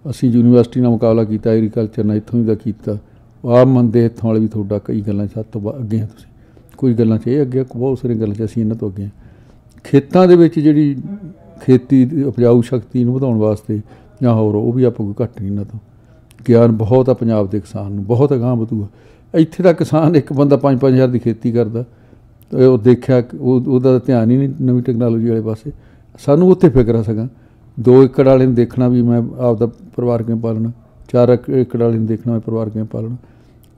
ਅਸੀਂ ਯੂਨੀਵਰਸਿਟੀ ਨਾਲ ਮੁਕਾਬਲਾ ਕੀਤਾ, ਐਗਰੀਕਲਚਰ ਨਾਲ ਇੱਥੋਂ ਦਾ ਕੀਤਾ, ਆਪ ਮੰਨਦੇ ਇੱਥੋਂ ਵਾਲੇ ਵੀ ਤੁਹਾਡਾ ਕਈ ਗੱਲਾਂ 'ਚ ਸਭ ਤੋਂ ਅੱਗੇ ਆ ਤੁਸੀਂ, ਕੋਈ ਗੱਲਾਂ 'ਚ ਇਹ ਅੱਗੇ, ਬਹੁਤ ਸਾਰੀਆਂ ਗੱਲਾਂ 'ਚ ਅਸੀਂ ਇਹਨਾਂ ਤੋਂ ਅੱਗੇ ਹਾਂ। ਖੇਤਾਂ ਦੇ ਵਿੱਚ ਜਿਹੜੀ ਖੇਤੀ ਦੀ ਉਪਜਾਊ ਸ਼ਕਤੀ ਨੂੰ ਵਧਾਉਣ ਵਾਸਤੇ ਜਾਂ ਹੋਰ ਉਹ ਵੀ ਆਪਾਂ ਕੋਈ ਘੱਟ ਨਹੀਂ ਇਹਨਾਂ ਤੋਂ। ਗਿਆਨ ਬਹੁਤ ਆ ਪੰਜਾਬ ਦੇ ਕਿਸਾਨ ਨੂੰ, ਬਹੁਤ ਅਗਾਂਹ ਵਧੂਗਾ। ਇੱਥੇ ਦਾ ਕਿਸਾਨ ਇੱਕ ਬੰਦਾ 5-5 ਹਜ਼ਾਰ ਦੀ ਖੇਤੀ ਕਰਦਾ, ਉਹ ਦੇਖਿਆ ਉਹਦਾ ਧਿਆਨ ਹੀ ਨਹੀਂ ਨਵੀਂ ਟੈਕਨੋਲੋਜੀ ਵਾਲੇ ਪਾਸੇ। ਸਾਨੂੰ ਉੱਥੇ ਫਿਕਰ ਆ ਸਕਾਂ 2 ਏਕੜ ਵਾਲੇ ਨੂੰ ਦੇਖਣਾ ਵੀ ਮੈਂ ਆਪਦਾ ਪਰਿਵਾਰ ਕਿਵੇਂ ਪਾਲਣਾ, 4 ਏਕੜ ਵਾਲੇ ਨੂੰ ਦੇਖਣਾ ਮੈਂ ਪਰਿਵਾਰ ਕਿਵੇਂ ਪਾਲਣਾ।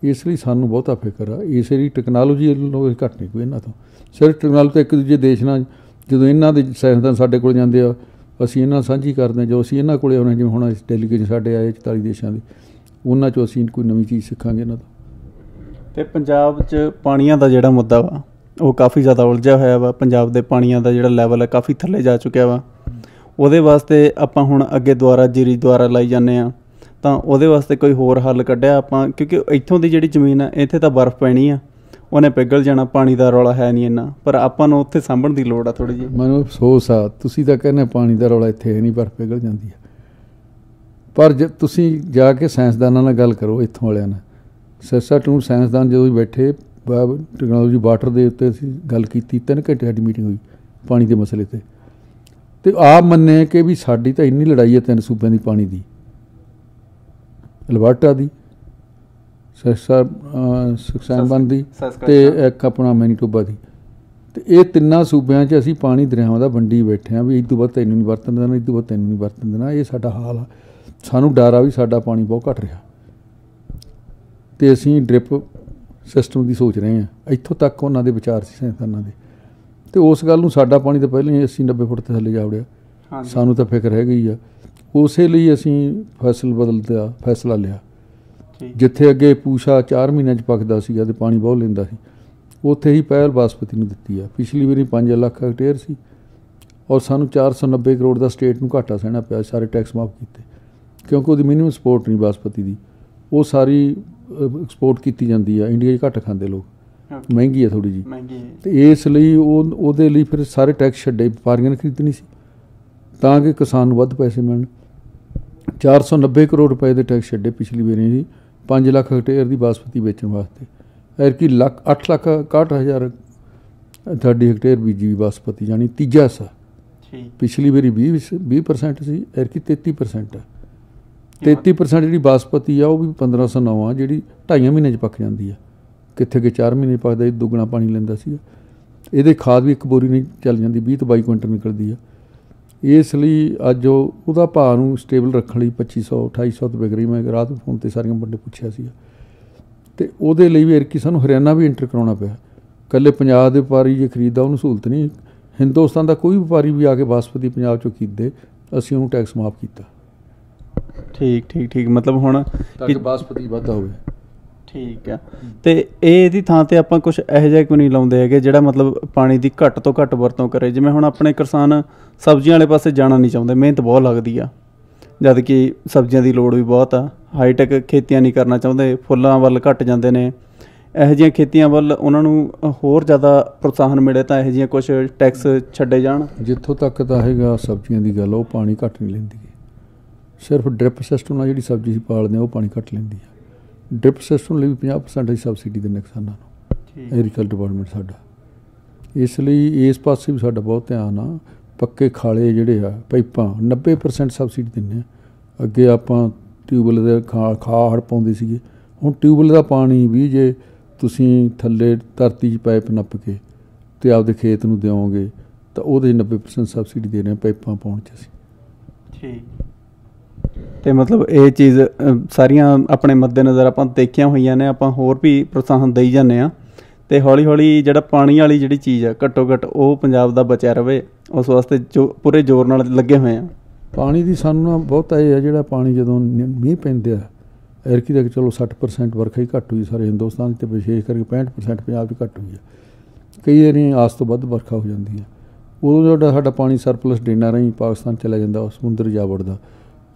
ਇਸ ਲਈ ਸਾਨੂੰ ਬਹੁਤਾ ਫਿਕਰ ਆ, ਇਸ ਲਈ ਟੈਕਨੋਲੋਜੀ ਵੱਲੋਂ ਘੱਟ ਨਹੀਂ ਕੋਈ ਇਹਨਾਂ ਤੋਂ। ਸਿਰਫ ਟੈਕਨੋਲੋਜੀ ਤਾਂ ਇੱਕ ਦੂਜੇ ਦੇਸ਼ ਨਾਲ ਜਦੋਂ ਇਹਨਾਂ ਦੇ ਸਾਇੰਸਦਾਨ ਸਾਡੇ ਕੋਲ ਜਾਂਦੇ ਆ ਅਸੀਂ ਇਹਨਾਂ ਸਾਂਝੀ ਕਰਦੇ ਹਾਂ, ਜੋ ਅਸੀਂ ਇਹਨਾਂ ਕੋਲ ਆਉਣਾ, ਜਿਵੇਂ ਹੁਣ ਡੈਲੀਗੇਸ਼ਨ ਸਾਡੇ ਆਏ 44 ਦੇਸ਼ਾਂ ਦੇ, ਉਹਨਾਂ 'ਚੋਂ ਅਸੀਂ ਕੋਈ ਨਵੀਂ ਚੀਜ਼ ਸਿੱਖਾਂਗੇ ਇਹਨਾਂ ਤੋਂ। ਅਤੇ ਪੰਜਾਬ 'ਚ ਪਾਣੀਆਂ ਦਾ ਜਿਹੜਾ ਮੁੱਦਾ ਵਾ ਉਹ ਕਾਫੀ ਜ਼ਿਆਦਾ ਉਲਝਿਆ ਹੋਇਆ ਵਾ। ਪੰਜਾਬ ਦੇ ਪਾਣੀਆਂ ਦਾ ਜਿਹੜਾ ਲੈਵਲ ਹੈ ਕਾਫੀ ਥੱਲੇ ਜਾ ਚੁੱਕਿਆ ਵਾ। ਉਹਦੇ ਵਾਸਤੇ ਆਪਾਂ ਹੁਣ ਅੱਗੇ ਜੀਰੀ ਦੁਆਰਾ ਲਾਈ ਜਾਂਦੇ ਹਾਂ, ਤਾਂ ਉਹਦੇ ਵਾਸਤੇ ਕੋਈ ਹੋਰ ਹੱਲ ਕੱਢਿਆ ਆਪਾਂ? ਕਿਉਂਕਿ ਇੱਥੋਂ ਦੀ ਜਿਹੜੀ ਜ਼ਮੀਨ ਆ ਇੱਥੇ ਤਾਂ ਬਰਫ਼ ਪੈਣੀ ਆ, ਉਹਨੇ ਪਿਘਲ ਜਾਣਾ, ਪਾਣੀ ਦਾ ਰੌਲਾ ਹੈ ਨਹੀਂ ਇੰਨਾ, ਪਰ ਆਪਾਂ ਨੂੰ ਉੱਥੇ ਸਾਂਭਣ ਦੀ ਲੋੜ ਆ ਥੋੜ੍ਹੀ ਜਿਹੀ। ਮੈਨੂੰ ਅਫਸੋਸ ਆ, ਤੁਸੀਂ ਤਾਂ ਕਹਿੰਦੇ ਪਾਣੀ ਦਾ ਰੌਲਾ ਇੱਥੇ ਹੈ ਨਹੀਂ, ਬਰਫ਼ ਪਿਘਲ ਜਾਂਦੀ ਆ। ਪਰ ਜੇ ਤੁਸੀਂ ਜਾ ਕੇ ਸਾਇੰਸਦਾਨਾਂ ਨਾਲ ਗੱਲ ਕਰੋ, ਇੱਥੋਂ ਵਾਲਿਆਂ ਨਾਲ, ਸਾਇੰਸਦਾਨ ਜਦੋਂ ਵੀ ਬੈਠੇ ਟੈਕਨੋਲੋਜੀ ਵਾਟਰ ਦੇ ਉੱਤੇ ਅਸੀਂ ਗੱਲ ਕੀਤੀ, 3 ਘੰਟੇ ਸਾਡੀ ਮੀਟਿੰਗ ਹੋਈ ਪਾਣੀ ਦੇ ਮਸਲੇ 'ਤੇ, ਅਤੇ ਆਪ ਮੰਨੇ ਕਿ ਵੀ ਸਾਡੀ ਤਾਂ ਇੰਨੀ ਲੜਾਈ ਹੈ 3 ਸੂਬਿਆਂ ਦੀ ਪਾਣੀ ਦੀ, ਅਲਬਰਟਾ ਦੀ, ਸਕਸੈਨਬਨ ਦੀ ਅਤੇ ਇੱਕ ਆਪਣਾ ਮੈਨੀਟੋਬਾ ਦੀ, ਅਤੇ ਇਹ 3 ਸੂਬਿਆਂ 'ਚ ਅਸੀਂ ਪਾਣੀ ਦਰਿਆਵਾਂ ਦਾ ਵੰਡੀ ਬੈਠੇ ਹਾਂ ਵੀ ਇਸ ਤੋਂ ਬਾਅਦ ਤੈਨੂੰ ਨਹੀਂ ਵਰਤਣ ਦੇਣਾ, ਇਸ ਤੋਂ ਬਾਅਦ ਤੈਨੂੰ ਨਹੀਂ ਵਰਤਣ ਦੇਣਾ। ਇਹ ਸਾਡਾ ਹਾਲ ਆ। ਸਾਨੂੰ ਡਰ ਆ ਵੀ ਸਾਡਾ ਪਾਣੀ ਬਹੁਤ ਘੱਟ ਰਿਹਾ, ਅਤੇ ਅਸੀਂ ਡ੍ਰਿਪ ਸਿਸਟਮ ਦੀ ਸੋਚ ਰਹੇ ਹਾਂ। ਇੱਥੋਂ ਤੱਕ ਉਹਨਾਂ ਦੇ ਵਿਚਾਰ ਸੀ ਸਾਇੰਸਦਾਨਾਂ ਦੇ, ਅਤੇ ਉਸ ਗੱਲ ਨੂੰ ਸਾਡਾ ਪਾਣੀ ਤਾਂ ਪਹਿਲਾਂ ਹੀ 80-90 ਫੁੱਟ ਤੇ ਥੱਲੇ ਜਾ ਵੜਿਆ। ਸਾਨੂੰ ਤਾਂ ਫਿਕਰ ਹੈਗੀ ਹੀ ਆ। ਉਸੇ ਲਈ ਅਸੀਂ ਫੈਸਲਾ ਲਿਆ। ਜਿੱਥੇ ਅੱਗੇ ਪੂਸ਼ਾ 4 ਮਹੀਨਿਆਂ 'ਚ ਪੱਕਦਾ ਸੀਗਾ ਅਤੇ ਪਾਣੀ ਬਹੁਤ ਲੈਂਦਾ ਸੀ, ਉੱਥੇ ਹੀ ਪਹਿਲ ਬਾਸਪਤੀ ਨੂੰ ਦਿੱਤੀ ਆ। ਪਿਛਲੀ ਵਾਰੀ 5 ਲੱਖ ਹੈਕਟੇਅਰ ਸੀ ਔਰ ਸਾਨੂੰ 490 ਕਰੋੜ ਦਾ ਸਟੇਟ ਨੂੰ ਘਾਟਾ ਸਹਿਣਾ ਪਿਆ। ਸਾਰੇ ਟੈਕਸ ਮਾਫ ਕੀਤੇ ਕਿਉਂਕਿ ਉਹਦੀ ਮਿਨੀਮਮ ਸਪੋਰਟ ਨਹੀਂ ਬਾਸਪਤੀ ਦੀ, ਉਹ ਸਾਰੀ ਐਕਸਪੋਰਟ ਕੀਤੀ ਜਾਂਦੀ ਆ। ਇੰਡੀਆ 'ਚ ਘੱਟ ਖਾਂਦੇ ਲੋਕ, ਮਹਿੰਗੀ ਆ ਥੋੜ੍ਹੀ ਜਿਹੀ, ਅਤੇ ਇਸ ਲਈ ਉਹਦੇ ਲਈ ਫਿਰ ਸਾਰੇ ਟੈਕਸ ਛੱਡੇ, ਵਪਾਰੀਆਂ ਨੇ ਖਰੀਦਣੀ ਸੀ ਤਾਂ ਕਿ ਕਿਸਾਨ ਨੂੰ ਵੱਧ ਪੈਸੇ ਮਿਲਣ। 490 ਕਰੋੜ ਰੁਪਏ ਦੇ ਟੈਕਸ ਛੱਡੇ ਪਿਛਲੀ ਵਾਰੀ ਜੀ 5 ਲੱਖ ਹੈਕਟੇਅਰ ਦੀ ਬਾਸਪਤੀ ਵੇਚਣ ਵਾਸਤੇ। ਐਰਕੀ 8,61,000 ਤੁਹਾਡੀ ਹੈਕਟੇਅਰ ਬੀਜੀ ਬਾਸਪਤੀ, ਜਾਣੀ ਤੀਜਾ ਹਿੱਸਾ। ਪਿਛਲੀ ਵਾਰੀ 20% ਸੀ, ਐਰਕੀ 33% ਹੈ। 33% ਜਿਹੜੀ ਬਾਸਪਤੀ ਆ ਉਹ ਵੀ 1509 ਆ, ਜਿਹੜੀ 2.5 ਮਹੀਨੇ 'ਚ ਪੱਕ ਜਾਂਦੀ ਆ। ਕਿੱਥੇ ਕਿ 4 ਮਹੀਨੇ ਪੱਕਦਾ, ਇਹ ਦੁੱਗਣਾ ਪਾਣੀ ਲੈਂਦਾ ਸੀਗਾ। ਇਹਦੇ ਖਾਦ ਵੀ ਇੱਕ ਬੋਰੀ ਨਹੀਂ ਚੱਲ ਜਾਂਦੀ, 20 ਤੋਂ 22 ਕੁਇੰਟਲ ਨਿਕਲਦੀ ਆ। ਇਸ ਲਈ ਅੱਜ ਉਹਦਾ ਭਾਅ ਨੂੰ ਸਟੇਬਲ ਰੱਖਣ ਲਈ 2500-2800 ਤੋਂ ਵਿਕ ਰਹੀ। ਮੈਂ ਰਾਤ ਨੂੰ ਫੋਨ 'ਤੇ ਸਾਰੀਆਂ ਬੰਦੇ ਪੁੱਛਿਆ ਸੀਗਾ, ਅਤੇ ਉਹਦੇ ਲਈ ਵੀ ਐਰਕੀ ਸਾਨੂੰ ਹਰਿਆਣਾ ਵੀ ਐਂਟਰ ਕਰਾਉਣਾ ਪਿਆ। ਇਕੱਲੇ ਪੰਜਾਬ ਦੇ ਵਪਾਰੀ ਜੇ ਖਰੀਦਦਾ ਉਹਨੂੰ ਸਹੂਲਤ ਨਹੀਂ, ਹਿੰਦੁਸਤਾਨ ਦਾ ਕੋਈ ਵਪਾਰੀ ਵੀ ਆ ਕੇ ਬਾਸਪਤੀ ਪੰਜਾਬ 'ਚੋਂ ਖਰੀਦੇ, ਅਸੀਂ ਉਹਨੂੰ ਟੈਕਸ ਮਾਫ ਕੀਤਾ। ਠੀਕ ਮਤਲਬ ਹੁਣ ਤਾਂ ਕਿ ਬਾਸਪਤੀ ਵਾਧਾ ਹੋਵੇ। ਠੀਕ ਆ। ਅਤੇ ਇਹਦੀ ਥਾਂ 'ਤੇ ਆਪਾਂ ਕੁਛ ਇਹੋ ਜਿਹਾ ਕਿਉਂ ਨਹੀਂ ਲਾਉਂਦੇ ਹੈਗੇ ਜਿਹੜਾ ਮਤਲਬ ਪਾਣੀ ਦੀ ਘੱਟ ਤੋਂ ਘੱਟ ਵਰਤੋਂ ਕਰੇ? ਜਿਵੇਂ ਹੁਣ ਆਪਣੇ ਕਿਸਾਨ ਸਬਜ਼ੀਆਂ ਵਾਲੇ ਪਾਸੇ ਜਾਣਾ ਨਹੀਂ ਚਾਹੁੰਦੇ, ਮਿਹਨਤ ਬਹੁਤ ਲੱਗਦੀ ਆ, ਜਦ ਕਿ ਸਬਜ਼ੀਆਂ ਦੀ ਲੋੜ ਵੀ ਬਹੁਤ ਆ। ਹਾਈਟੈਕ ਖੇਤੀਆਂ ਨਹੀਂ ਕਰਨਾ ਚਾਹੁੰਦੇ, ਫੁੱਲਾਂ ਵੱਲ ਘੱਟ ਜਾਂਦੇ ਨੇ। ਇਹੋ ਜਿਹੀਆਂ ਖੇਤੀਆਂ ਵੱਲ ਉਹਨਾਂ ਨੂੰ ਹੋਰ ਜ਼ਿਆਦਾ ਪ੍ਰੋਤਸਾਹਨ ਮਿਲੇ ਤਾਂ ਇਹੋ ਜਿਹੀਆਂ ਕੁਛ ਟੈਕਸ ਛੱਡੇ ਜਾਣ। ਜਿੱਥੋਂ ਤੱਕ ਤਾਂ ਹੈਗਾ ਸਬਜ਼ੀਆਂ ਦੀ ਗੱਲ, ਉਹ ਪਾਣੀ ਘੱਟ ਨਹੀਂ ਲੈਂਦੀ। ਸਿਰਫ ਡ੍ਰਿਪ ਸਿਸਟਮ ਨਾਲ ਜਿਹੜੀ ਸਬਜ਼ੀ ਅਸੀਂ ਪਾਲਦੇ ਹਾਂ ਉਹ ਪਾਣੀ ਘੱਟ ਲੈਂਦੀ ਆ। ਡ੍ਰਿਪ ਸਿਸਟਮ ਲਈ ਵੀ 50% ਦੀ ਸਬਸਿਡੀ ਦਿੰਦੇ ਕਿਸਾਨਾਂ ਨੂੰ, ਐਗਰੀਕਲਚਰ ਡਿਪਾਰਟਮੈਂਟ ਸਾਡਾ। ਇਸ ਲਈ ਇਸ ਪਾਸੇ ਵੀ ਸਾਡਾ ਬਹੁਤ ਧਿਆਨ ਆ। ਪੱਕੇ ਖਾਲੇ ਜਿਹੜੇ ਆ, ਪਾਈਪਾਂ 90% ਸਬਸਿਡੀ ਦਿੰਦੇ ਹਾਂ। ਅੱਗੇ ਆਪਾਂ ਟਿਊਬਵੈੱਲ ਦੇ ਖਾੜ ਪਾਉਂਦੇ ਸੀਗੇ, ਹੁਣ ਟਿਊਬਵੈੱਲ ਦਾ ਪਾਣੀ ਵੀ ਜੇ ਤੁਸੀਂ ਥੱਲੇ ਧਰਤੀ 'ਚ ਪਾਈਪ ਨੱਪ ਕੇ ਅਤੇ ਆਪਦੇ ਖੇਤ ਨੂੰ ਦਿਓਗੇ ਤਾਂ ਉਹਦੇ 90% ਸਬਸਿਡੀ ਦੇ ਰਹੇ ਹਾਂ ਪਾਈਪਾਂ ਪਾਉਣ 'ਚ ਅਸੀਂ। ਅਤੇ ਮਤਲਬ ਇਹ ਚੀਜ਼ ਸਾਰੀਆਂ ਆਪਣੇ ਮੱਦੇ ਨਜ਼ਰ ਆਪਾਂ ਦੇਖੀਆਂ ਹੋਈਆਂ ਨੇ, ਆਪਾਂ ਹੋਰ ਵੀ ਪ੍ਰੋਤਸਾਹਨ ਦੇਈ ਜਾਂਦੇ ਹਾਂ। ਤੇ ਹੌਲੀ ਹੌਲੀ ਜਿਹੜਾ ਪਾਣੀ ਵਾਲੀ ਜਿਹੜੀ ਚੀਜ਼ ਆ ਘੱਟੋ ਘੱਟ ਉਹ ਪੰਜਾਬ ਦਾ ਬਚਿਆ ਰਵੇ, ਉਸ ਵਾਸਤੇ ਜੋ ਪੂਰੇ ਜ਼ੋਰ ਨਾਲ ਲੱਗੇ ਹੋਏ ਆ। ਪਾਣੀ ਦੀ ਸਾਨੂੰ ਨਾ ਬਹੁਤਾ ਇਹ ਆ, ਜਿਹੜਾ ਪਾਣੀ ਜਦੋਂ ਮੀਂਹ ਪੈਂਦੇ ਆ, ਐਰਕੀ ਤੱਕ ਚਲੋ 60% ਵਰਖਾ ਹੀ ਘੱਟ ਹੋਈ ਸਾਰੇ ਹਿੰਦੁਸਤਾਨ 'ਚ, ਤੇ ਵਿਸ਼ੇਸ਼ ਕਰਕੇ 65% ਪੰਜਾਬ 'ਚ ਘੱਟ ਹੋਈ ਹੈ। ਕਈ ਵਾਰੀ ਆਸ ਤੋਂ ਵੱਧ ਵਰਖਾ ਹੋ ਜਾਂਦੀ ਹੈ, ਉਦੋਂ ਜਿਹੜਾ ਸਾਡਾ ਪਾਣੀ ਸਰਪਲਸ ਡਰੇਨਾਂ ਰਾਹੀਂ ਪਾਕਿਸਤਾਨ ਚਲਾ ਜਾਂਦਾ, ਸਮੁੰਦਰ ਜਾ ਵੜਦਾ।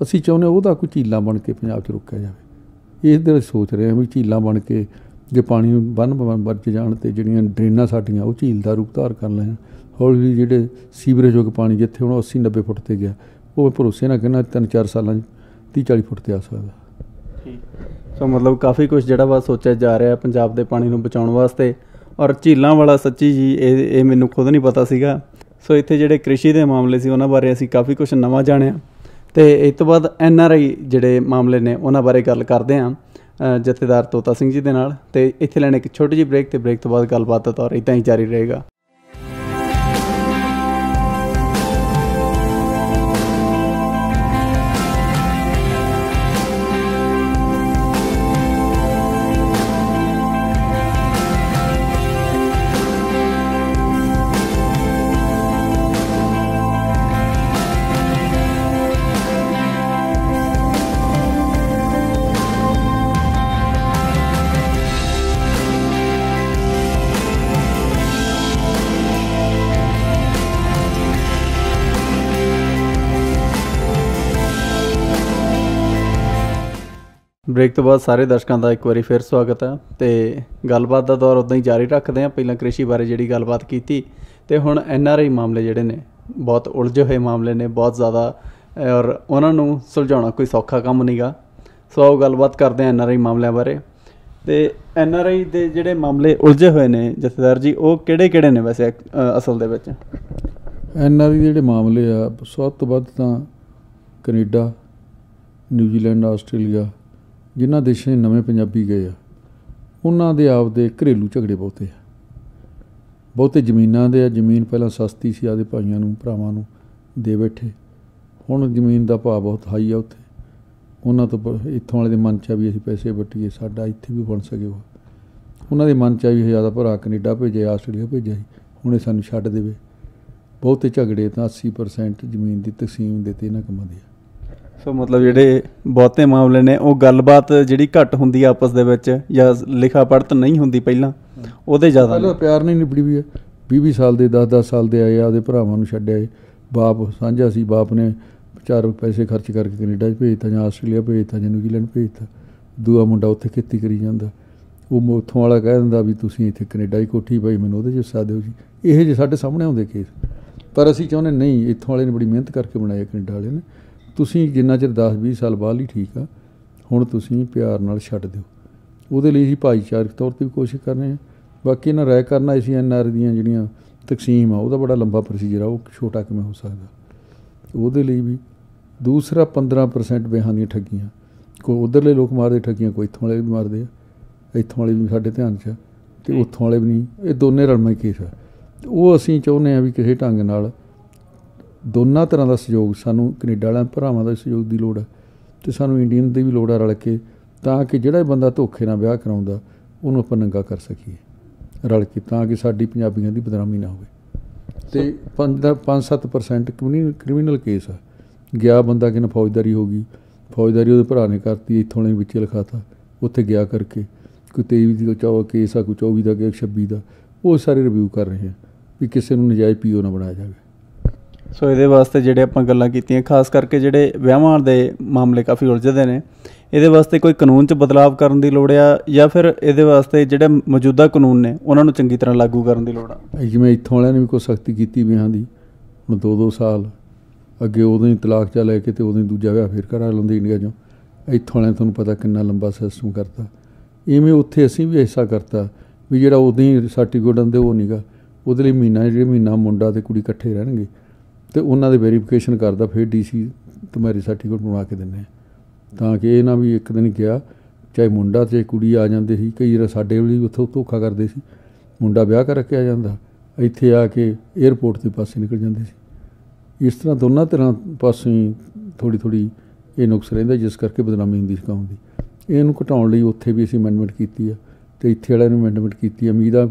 ਅਸੀਂ ਚਾਹੁੰਦੇ ਉਹਦਾ ਕੋਈ ਝੀਲਾਂ ਬਣ ਕੇ ਪੰਜਾਬ 'ਚ ਰੋਕਿਆ ਜਾਵੇ। ਇਸ ਦੇ ਸੋਚ ਰਹੇ ਹਾਂ ਵੀ ਝੀਲਾਂ ਬਣ ਕੇ ਜੇ ਪਾਣੀ ਨੂੰ ਬੰਨ੍ਹ ਵੱਜ ਜਾਣ ਅਤੇ ਜਿਹੜੀਆਂ ਡਰੇਨਾਂ ਸਾਡੀਆਂ ਉਹ ਝੀਲ ਦਾ ਰੂਪ ਧਾਰ ਕਰ ਲੈਣ। ਹੌਲੀ ਜਿਹੜੇ ਸੀਵਰੇਜਯੋਗ ਪਾਣੀ ਜਿੱਥੇ ਹੁਣ 80-90 ਫੁੱਟ 'ਤੇ ਗਿਆ, ਉਹ ਭਰੋਸੇ ਨਾਲ ਕਹਿੰਦਾ 3-4 ਸਾਲਾਂ 'ਚ 30-40 ਫੁੱਟ 'ਤੇ ਆ ਸਕਦਾ। ਸੋ ਮਤਲਬ ਕਾਫੀ ਕੁਛ ਜਿਹੜਾ ਵਾ ਸੋਚਿਆ ਜਾ ਰਿਹਾ ਪੰਜਾਬ ਦੇ ਪਾਣੀ ਨੂੰ ਬਚਾਉਣ ਵਾਸਤੇ। ਔਰ ਝੀਲਾਂ ਵਾਲਾ ਸੱਚੀ ਜੀ ਇਹ ਮੈਨੂੰ ਖੁਦ ਨਹੀਂ ਪਤਾ ਸੀਗਾ। ਸੋ ਇੱਥੇ ਜਿਹੜੇ ਕ੍ਰਿਸ਼ੀ ਦੇ ਮਾਮਲੇ ਸੀ ਉਹਨਾਂ ਬਾਰੇ ਅਸੀਂ ਕਾਫੀ ਕੁਛ ਨਵਾਂ ਜਾਣਿਆ। ਅਤੇ ਇਸ ਤੋਂ ਬਾਅਦ NRI ਜਿਹੜੇ ਮਾਮਲੇ ਨੇ ਉਹਨਾਂ ਬਾਰੇ ਗੱਲ ਕਰਦੇ ਹਾਂ ਜਥੇਦਾਰ ਤੋਤਾ ਸਿੰਘ ਜੀ ਦੇ ਨਾਲ। ਅਤੇ ਇੱਥੇ ਲੈਣੇ ਇੱਕ ਛੋਟੀ ਜਿਹੀ ਬ੍ਰੇਕ, ਅਤੇ ਬ੍ਰੇਕ ਤੋਂ ਬਾਅਦ ਗੱਲਬਾਤ ਦਾ ਦੌਰ ਇੱਦਾਂ ਹੀ ਜਾਰੀ ਰਹੇਗਾ। ਬ੍ਰੇਕ ਤੋਂ ਬਾਅਦ ਸਾਰੇ ਦਰਸ਼ਕਾਂ ਦਾ ਇੱਕ ਵਾਰੀ ਫਿਰ ਸਵਾਗਤ ਹੈ। ਅਤੇ ਗੱਲਬਾਤ ਦਾ ਦੌਰ ਉੱਦਾਂ ਹੀ ਜਾਰੀ ਰੱਖਦੇ ਹਾਂ। ਪਹਿਲਾਂ ਕ੍ਰਿਸ਼ੀ ਬਾਰੇ ਜਿਹੜੀ ਗੱਲਬਾਤ ਕੀਤੀ, ਅਤੇ ਹੁਣ NRI ਮਾਮਲੇ ਜਿਹੜੇ ਨੇ ਬਹੁਤ ਉਲਝੇ ਹੋਏ ਮਾਮਲੇ ਨੇ, ਬਹੁਤ ਜ਼ਿਆਦਾ, ਔਰ ਉਹਨਾਂ ਨੂੰ ਸੁਲਝਾਉਣਾ ਕੋਈ ਸੌਖਾ ਕੰਮ ਨਹੀਂ ਗਾ। ਸੋ ਆਓ ਗੱਲਬਾਤ ਕਰਦੇ ਹਾਂ NRI ਮਾਮਲਿਆਂ ਬਾਰੇ। ਅਤੇ NRI ਦੇ ਜਿਹੜੇ ਮਾਮਲੇ ਉਲਝੇ ਹੋਏ ਨੇ ਜਥੇਦਾਰ ਜੀ, ਉਹ ਕਿਹੜੇ ਨੇ ਵੈਸੇ ਅਸਲ ਦੇ ਵਿੱਚ? NRI ਦੇ ਜਿਹੜੇ ਮਾਮਲੇ ਆ, ਸਭ ਤੋਂ ਵੱਧ ਤਾਂ ਕੈਨੇਡਾ, ਨਿਊਜ਼ੀਲੈਂਡ, ਆਸਟ੍ਰੇਲੀਆ, ਜਿਨ੍ਹਾਂ ਦੇਸ਼ਾਂ 'ਚ ਨਵੇਂ ਪੰਜਾਬੀ ਗਏ ਆ, ਉਹਨਾਂ ਦੇ ਆਪਦੇ ਘਰੇਲੂ ਝਗੜੇ ਬਹੁਤੇ ਜ਼ਮੀਨਾਂ ਦੇ ਆ। ਜ਼ਮੀਨ ਪਹਿਲਾਂ ਸਸਤੀ ਸੀ, ਆਪਦੇ ਭਾਈਆਂ ਨੂੰ ਭਰਾਵਾਂ ਨੂੰ ਦੇ ਬੈਠੇ, ਹੁਣ ਜ਼ਮੀਨ ਦਾ ਭਾਅ ਬਹੁਤ ਹਾਈ ਆ ਉੱਥੇ। ਉਹਨਾਂ ਤੋਂ ਇੱਥੋਂ ਵਾਲੇ ਦੇ ਮਨ 'ਚ ਆ ਵੀ ਅਸੀਂ ਪੈਸੇ ਵੱਟੀਏ, ਸਾਡਾ ਇੱਥੇ ਵੀ ਬਣ ਸਕੇ। ਉਹਨਾਂ ਦੇ ਮਨ 'ਚ ਆ ਵੀ ਜ਼ਿਆਦਾ ਭਰਾ ਕੈਨੇਡਾ ਭੇਜਿਆ, ਆਸਟ੍ਰੇਲੀਆ ਭੇਜਿਆ ਸੀ, ਹੁਣ ਇਹ ਸਾਨੂੰ ਛੱਡ ਦੇਵੇ। ਬਹੁਤੇ ਝਗੜੇ ਤਾਂ 80% ਜ਼ਮੀਨ ਦੀ ਤਕਸੀਮ ਦੇ 'ਤੇ ਇਹਨਾਂ ਕੰਮਾਂ ਦੀ ਆ। ਸੋ ਮਤਲਬ ਜਿਹੜੇ ਬਹੁਤੇ ਮਾਮਲੇ ਨੇ ਉਹ ਗੱਲਬਾਤ ਜਿਹੜੀ ਘੱਟ ਹੁੰਦੀ ਆ ਆਪਸ ਦੇ ਵਿੱਚ, ਜਾਂ ਲਿਖਾ ਪੜ੍ਹਤ ਨਹੀਂ ਹੁੰਦੀ ਪਹਿਲਾਂ, ਉਹਦੇ ਜ਼ਿਆਦਾ ਪਹਿਲਾਂ ਪਿਆਰ ਨਹੀਂ ਨਿਬੜੀ ਵੀ ਹੈ। 20-20 ਸਾਲ ਦੇ 10-10 ਸਾਲ ਦੇ ਆਏ, ਆਪਦੇ ਭਰਾਵਾਂ ਨੂੰ ਛੱਡਿਆ। ਬਾਪ ਸਾਂਝਾ ਸੀ, ਬਾਪ ਨੇ 4 ਪੈਸੇ ਖਰਚ ਕਰਕੇ ਕੈਨੇਡਾ 'ਚ ਭੇਜਤਾ, ਜਾਂ ਆਸਟ੍ਰੇਲੀਆ ਭੇਜਤਾ, ਜਾਂ ਨਿਊਜ਼ੀਲੈਂਡ ਭੇਜਤਾ। ਦੂਆ ਮੁੰਡਾ ਉੱਥੇ ਖੇਤੀ ਕਰੀ ਜਾਂਦਾ, ਉਹ ਉੱਥੋਂ ਵਾਲਾ ਕਹਿ ਦਿੰਦਾ ਵੀ ਤੁਸੀਂ ਇੱਥੇ ਕੈਨੇਡਾ 'ਚ ਕੋਠੀ ਪਾਈ, ਮੈਨੂੰ ਉਹਦੇ 'ਚ ਹਿੱਸਾ ਦਿਓ ਜੀ। ਇਹੋ ਜਿਹੇ ਸਾਡੇ ਸਾਹਮਣੇ ਆਉਂਦੇ ਕੇਸ। ਪਰ ਅਸੀਂ ਚਾਹੁੰਦੇ ਨਹੀਂ, ਇੱਥੋਂ ਵਾਲੇ ਨੇ ਬੜੀ ਮਿਹਨਤ ਕਰਕੇ ਬਣਾਇਆ ਕੈਨੇਡਾ ਵਾਲੇ ਨੇ। ਤੁਸੀਂ ਜਿੰਨਾ ਚਿਰ 10-20 ਸਾਲ ਬਾਅਦ ਹੀ ਠੀਕ ਆ, ਹੁਣ ਤੁਸੀਂ ਪਿਆਰ ਨਾਲ ਛੱਡ ਦਿਓ। ਉਹਦੇ ਲਈ ਅਸੀਂ ਭਾਈਚਾਰਕ ਤੌਰ 'ਤੇ ਵੀ ਕੋਸ਼ਿਸ਼ ਕਰ ਰਹੇ ਹਾਂ। ਬਾਕੀ ਇਹਨਾਂ ਰਾਏ ਕਰਨਾ ਅਸੀਂ NRI ਦੀਆਂ ਜਿਹੜੀਆਂ ਤਕਸੀਮ ਆ, ਉਹਦਾ ਬੜਾ ਲੰਬਾ ਪ੍ਰੋਸੀਜਰ ਆ, ਉਹ ਛੋਟਾ ਕਿਵੇਂ ਹੋ ਸਕਦਾ। ਉਹਦੇ ਲਈ ਵੀ ਦੂਸਰਾ 15% ਵਿਆਹਾਂ ਦੀਆਂ ਠੱਗੀਆਂ, ਕੋਈ ਉੱਧਰਲੇ ਲੋਕ ਮਾਰਦੇ ਠੱਗੀਆਂ, ਕੋਈ ਇੱਥੋਂ ਵਾਲੇ ਵੀ ਮਾਰਦੇ ਆ। ਇੱਥੋਂ ਵਾਲੇ ਵੀ ਸਾਡੇ ਧਿਆਨ 'ਚ ਆ, ਅਤੇ ਉੱਥੋਂ ਵਾਲੇ ਵੀ ਨਹੀਂ, ਇਹ ਦੋਨੇ ਰਲਮਾ ਹੀ ਕੇਸ ਆ। ਉਹ ਅਸੀਂ ਚਾਹੁੰਦੇ ਹਾਂ ਵੀ ਕਿਸੇ ਢੰਗ ਨਾਲ ਦੋਨਾਂ ਤਰ੍ਹਾਂ ਦਾ ਸਹਿਯੋਗ, ਸਾਨੂੰ ਕੈਨੇਡਾ ਵਾਲਿਆਂ ਭਰਾਵਾਂ ਦਾ ਸਹਿਯੋਗ ਦੀ ਲੋੜ ਹੈ, ਅਤੇ ਸਾਨੂੰ ਇੰਡੀਅਨ ਦੀ ਵੀ ਲੋੜ ਆ ਰਲ ਕੇ, ਤਾਂ ਕਿ ਜਿਹੜਾ ਬੰਦਾ ਧੋਖੇ ਨਾਲ ਵਿਆਹ ਕਰਾਉਂਦਾ ਉਹਨੂੰ ਆਪਾਂ ਨੰਗਾ ਕਰ ਸਕੀਏ ਰਲ ਕੇ, ਤਾਂ ਕਿ ਸਾਡੀ ਪੰਜਾਬੀਆਂ ਦੀ ਬਦਨਾਮੀ ਨਾ ਹੋਵੇ। ਅਤੇ 5-7% ਕ੍ਰਿਮੀਨਲ ਕੇਸ ਆ। ਗਿਆ ਬੰਦਾ ਕਿੰਨਾ ਫੌਜਦਾਰੀ ਹੋ ਗਈ, ਫੌਜਦਾਰੀ ਉਹਦੇ ਭਰਾ ਨੇ ਕਰਤੀ, ਇੱਥੋਂ ਵਾਲੇ ਵਿੱਚ ਲਿਖਾਤਾ, ਉੱਥੇ ਗਿਆ ਕਰਕੇ ਕੋਈ 23 ਦਾ ਕੇਸ ਆ, ਕੋਈ 24 ਦਾ, ਕੋਈ 26 ਦਾ, ਉਹ ਸਾਰੇ ਰਿਵਿਊ ਕਰ ਰਹੇ ਆ ਵੀ ਕਿਸੇ ਨੂੰ ਨਜਾਇਜ਼ PO ਨਾ ਬਣਾਇਆ ਜਾਵੇ। ਸੋ ਇਹਦੇ ਵਾਸਤੇ ਜਿਹੜੇ ਆਪਾਂ ਗੱਲਾਂ ਕੀਤੀਆਂ, ਖਾਸ ਕਰਕੇ ਜਿਹੜੇ ਵਿਆਹਾਂ ਦੇ ਮਾਮਲੇ ਕਾਫੀ ਉਲਝਦੇ ਨੇ, ਇਹਦੇ ਵਾਸਤੇ ਕੋਈ ਕਾਨੂੰਨ 'ਚ ਬਦਲਾਵ ਕਰਨ ਦੀ ਲੋੜ ਆ, ਜਾਂ ਫਿਰ ਇਹਦੇ ਵਾਸਤੇ ਜਿਹੜੇ ਮੌਜੂਦਾ ਕਾਨੂੰਨ ਨੇ ਉਹਨਾਂ ਨੂੰ ਚੰਗੀ ਤਰ੍ਹਾਂ ਲਾਗੂ ਕਰਨ ਦੀ ਲੋੜ ਆ? ਜਿਵੇਂ ਇੱਥੋਂ ਵਾਲਿਆਂ ਨੇ ਵੀ ਕੋਈ ਸਖਤੀ ਕੀਤੀ ਵਿਆਹਾਂ ਦੀ, ਹੁਣ 2-2 ਸਾਲ ਅੱਗੇ ਉਦੋਂ ਹੀ ਤਲਾਕ 'ਚ ਲੈ ਕੇ ਅਤੇ ਉਦੋਂ ਹੀ ਦੂਜਾ ਵਿਆਹ ਫਿਰ ਕਰਾ ਲੈਂਦੇ ਇੰਡੀਆ 'ਚੋਂ। ਇੱਥੋਂ ਵਾਲਿਆਂ ਤੁਹਾਨੂੰ ਪਤਾ ਕਿੰਨਾ ਲੰਬਾ ਸਿਸਟਮ ਕਰਤਾ। ਇਵੇਂ ਉੱਥੇ ਅਸੀਂ ਵੀ ਐਸਾ ਕਰਤਾ ਵੀ ਜਿਹੜਾ ਉਦੋਂ ਹੀ ਸਰਟੀਫਿਕੇਟ ਆਉਂਦੇ ਉਹ ਨਹੀਂ ਗਾ, ਉਹਦੇ ਲਈ ਮਹੀਨਾ ਮੁੰਡਾ ਅਤੇ ਕੁੜੀ ਇਕੱਠੇ ਰਹਿਣਗੇ, ਅਤੇ ਉਹਨਾਂ ਦੇ ਵੈਰੀਫਿਕੇਸ਼ਨ ਕਰਦਾ, ਫਿਰ DC ਤੁਹਾਡੀ ਸਰਟੀਫਿਕੇਟ ਬਣਵਾ ਕੇ ਦਿੰਦੇ, ਤਾਂ ਕਿ ਇਹ ਨਾ ਵੀ ਇੱਕ ਦਿਨ ਗਿਆ ਚਾਹੇ ਮੁੰਡਾ ਚਾਹੇ ਕੁੜੀ ਆ ਜਾਂਦੇ ਸੀ। ਕਈ ਵਾਰ ਸਾਡੇ ਵੀ ਉੱਥੋਂ ਧੋਖਾ ਕਰਦੇ ਸੀ, ਮੁੰਡਾ ਵਿਆਹ ਕਰਕੇ ਆ ਜਾਂਦਾ, ਇੱਥੇ ਆ ਕੇ ਏਅਰਪੋਰਟ ਦੇ ਪਾਸੇ ਨਿਕਲ ਜਾਂਦੇ ਸੀ। ਇਸ ਤਰ੍ਹਾਂ ਦੋਨਾਂ ਤਰ੍ਹਾਂ ਪਾਸੋਂ ਹੀ ਥੋੜ੍ਹੀ ਇਹ ਨੁਕਸ ਰਹਿੰਦਾ, ਜਿਸ ਕਰਕੇ ਬਦਨਾਮੀ ਹੁੰਦੀ ਸੀ ਕੰਮ ਦੀ। ਇਹਨੂੰ ਘਟਾਉਣ ਲਈ ਉੱਥੇ ਵੀ ਅਸੀਂ ਅਮੈਂਡਮੈਂਟ ਕੀਤੀ ਆ ਤੇ ਇੱਥੇ ਵਾਲਿਆਂ ਨੂੰ ਅਮੈਂਡਮੈਂਟ ਕੀਤੀ। ਉਮੀਦ ਆ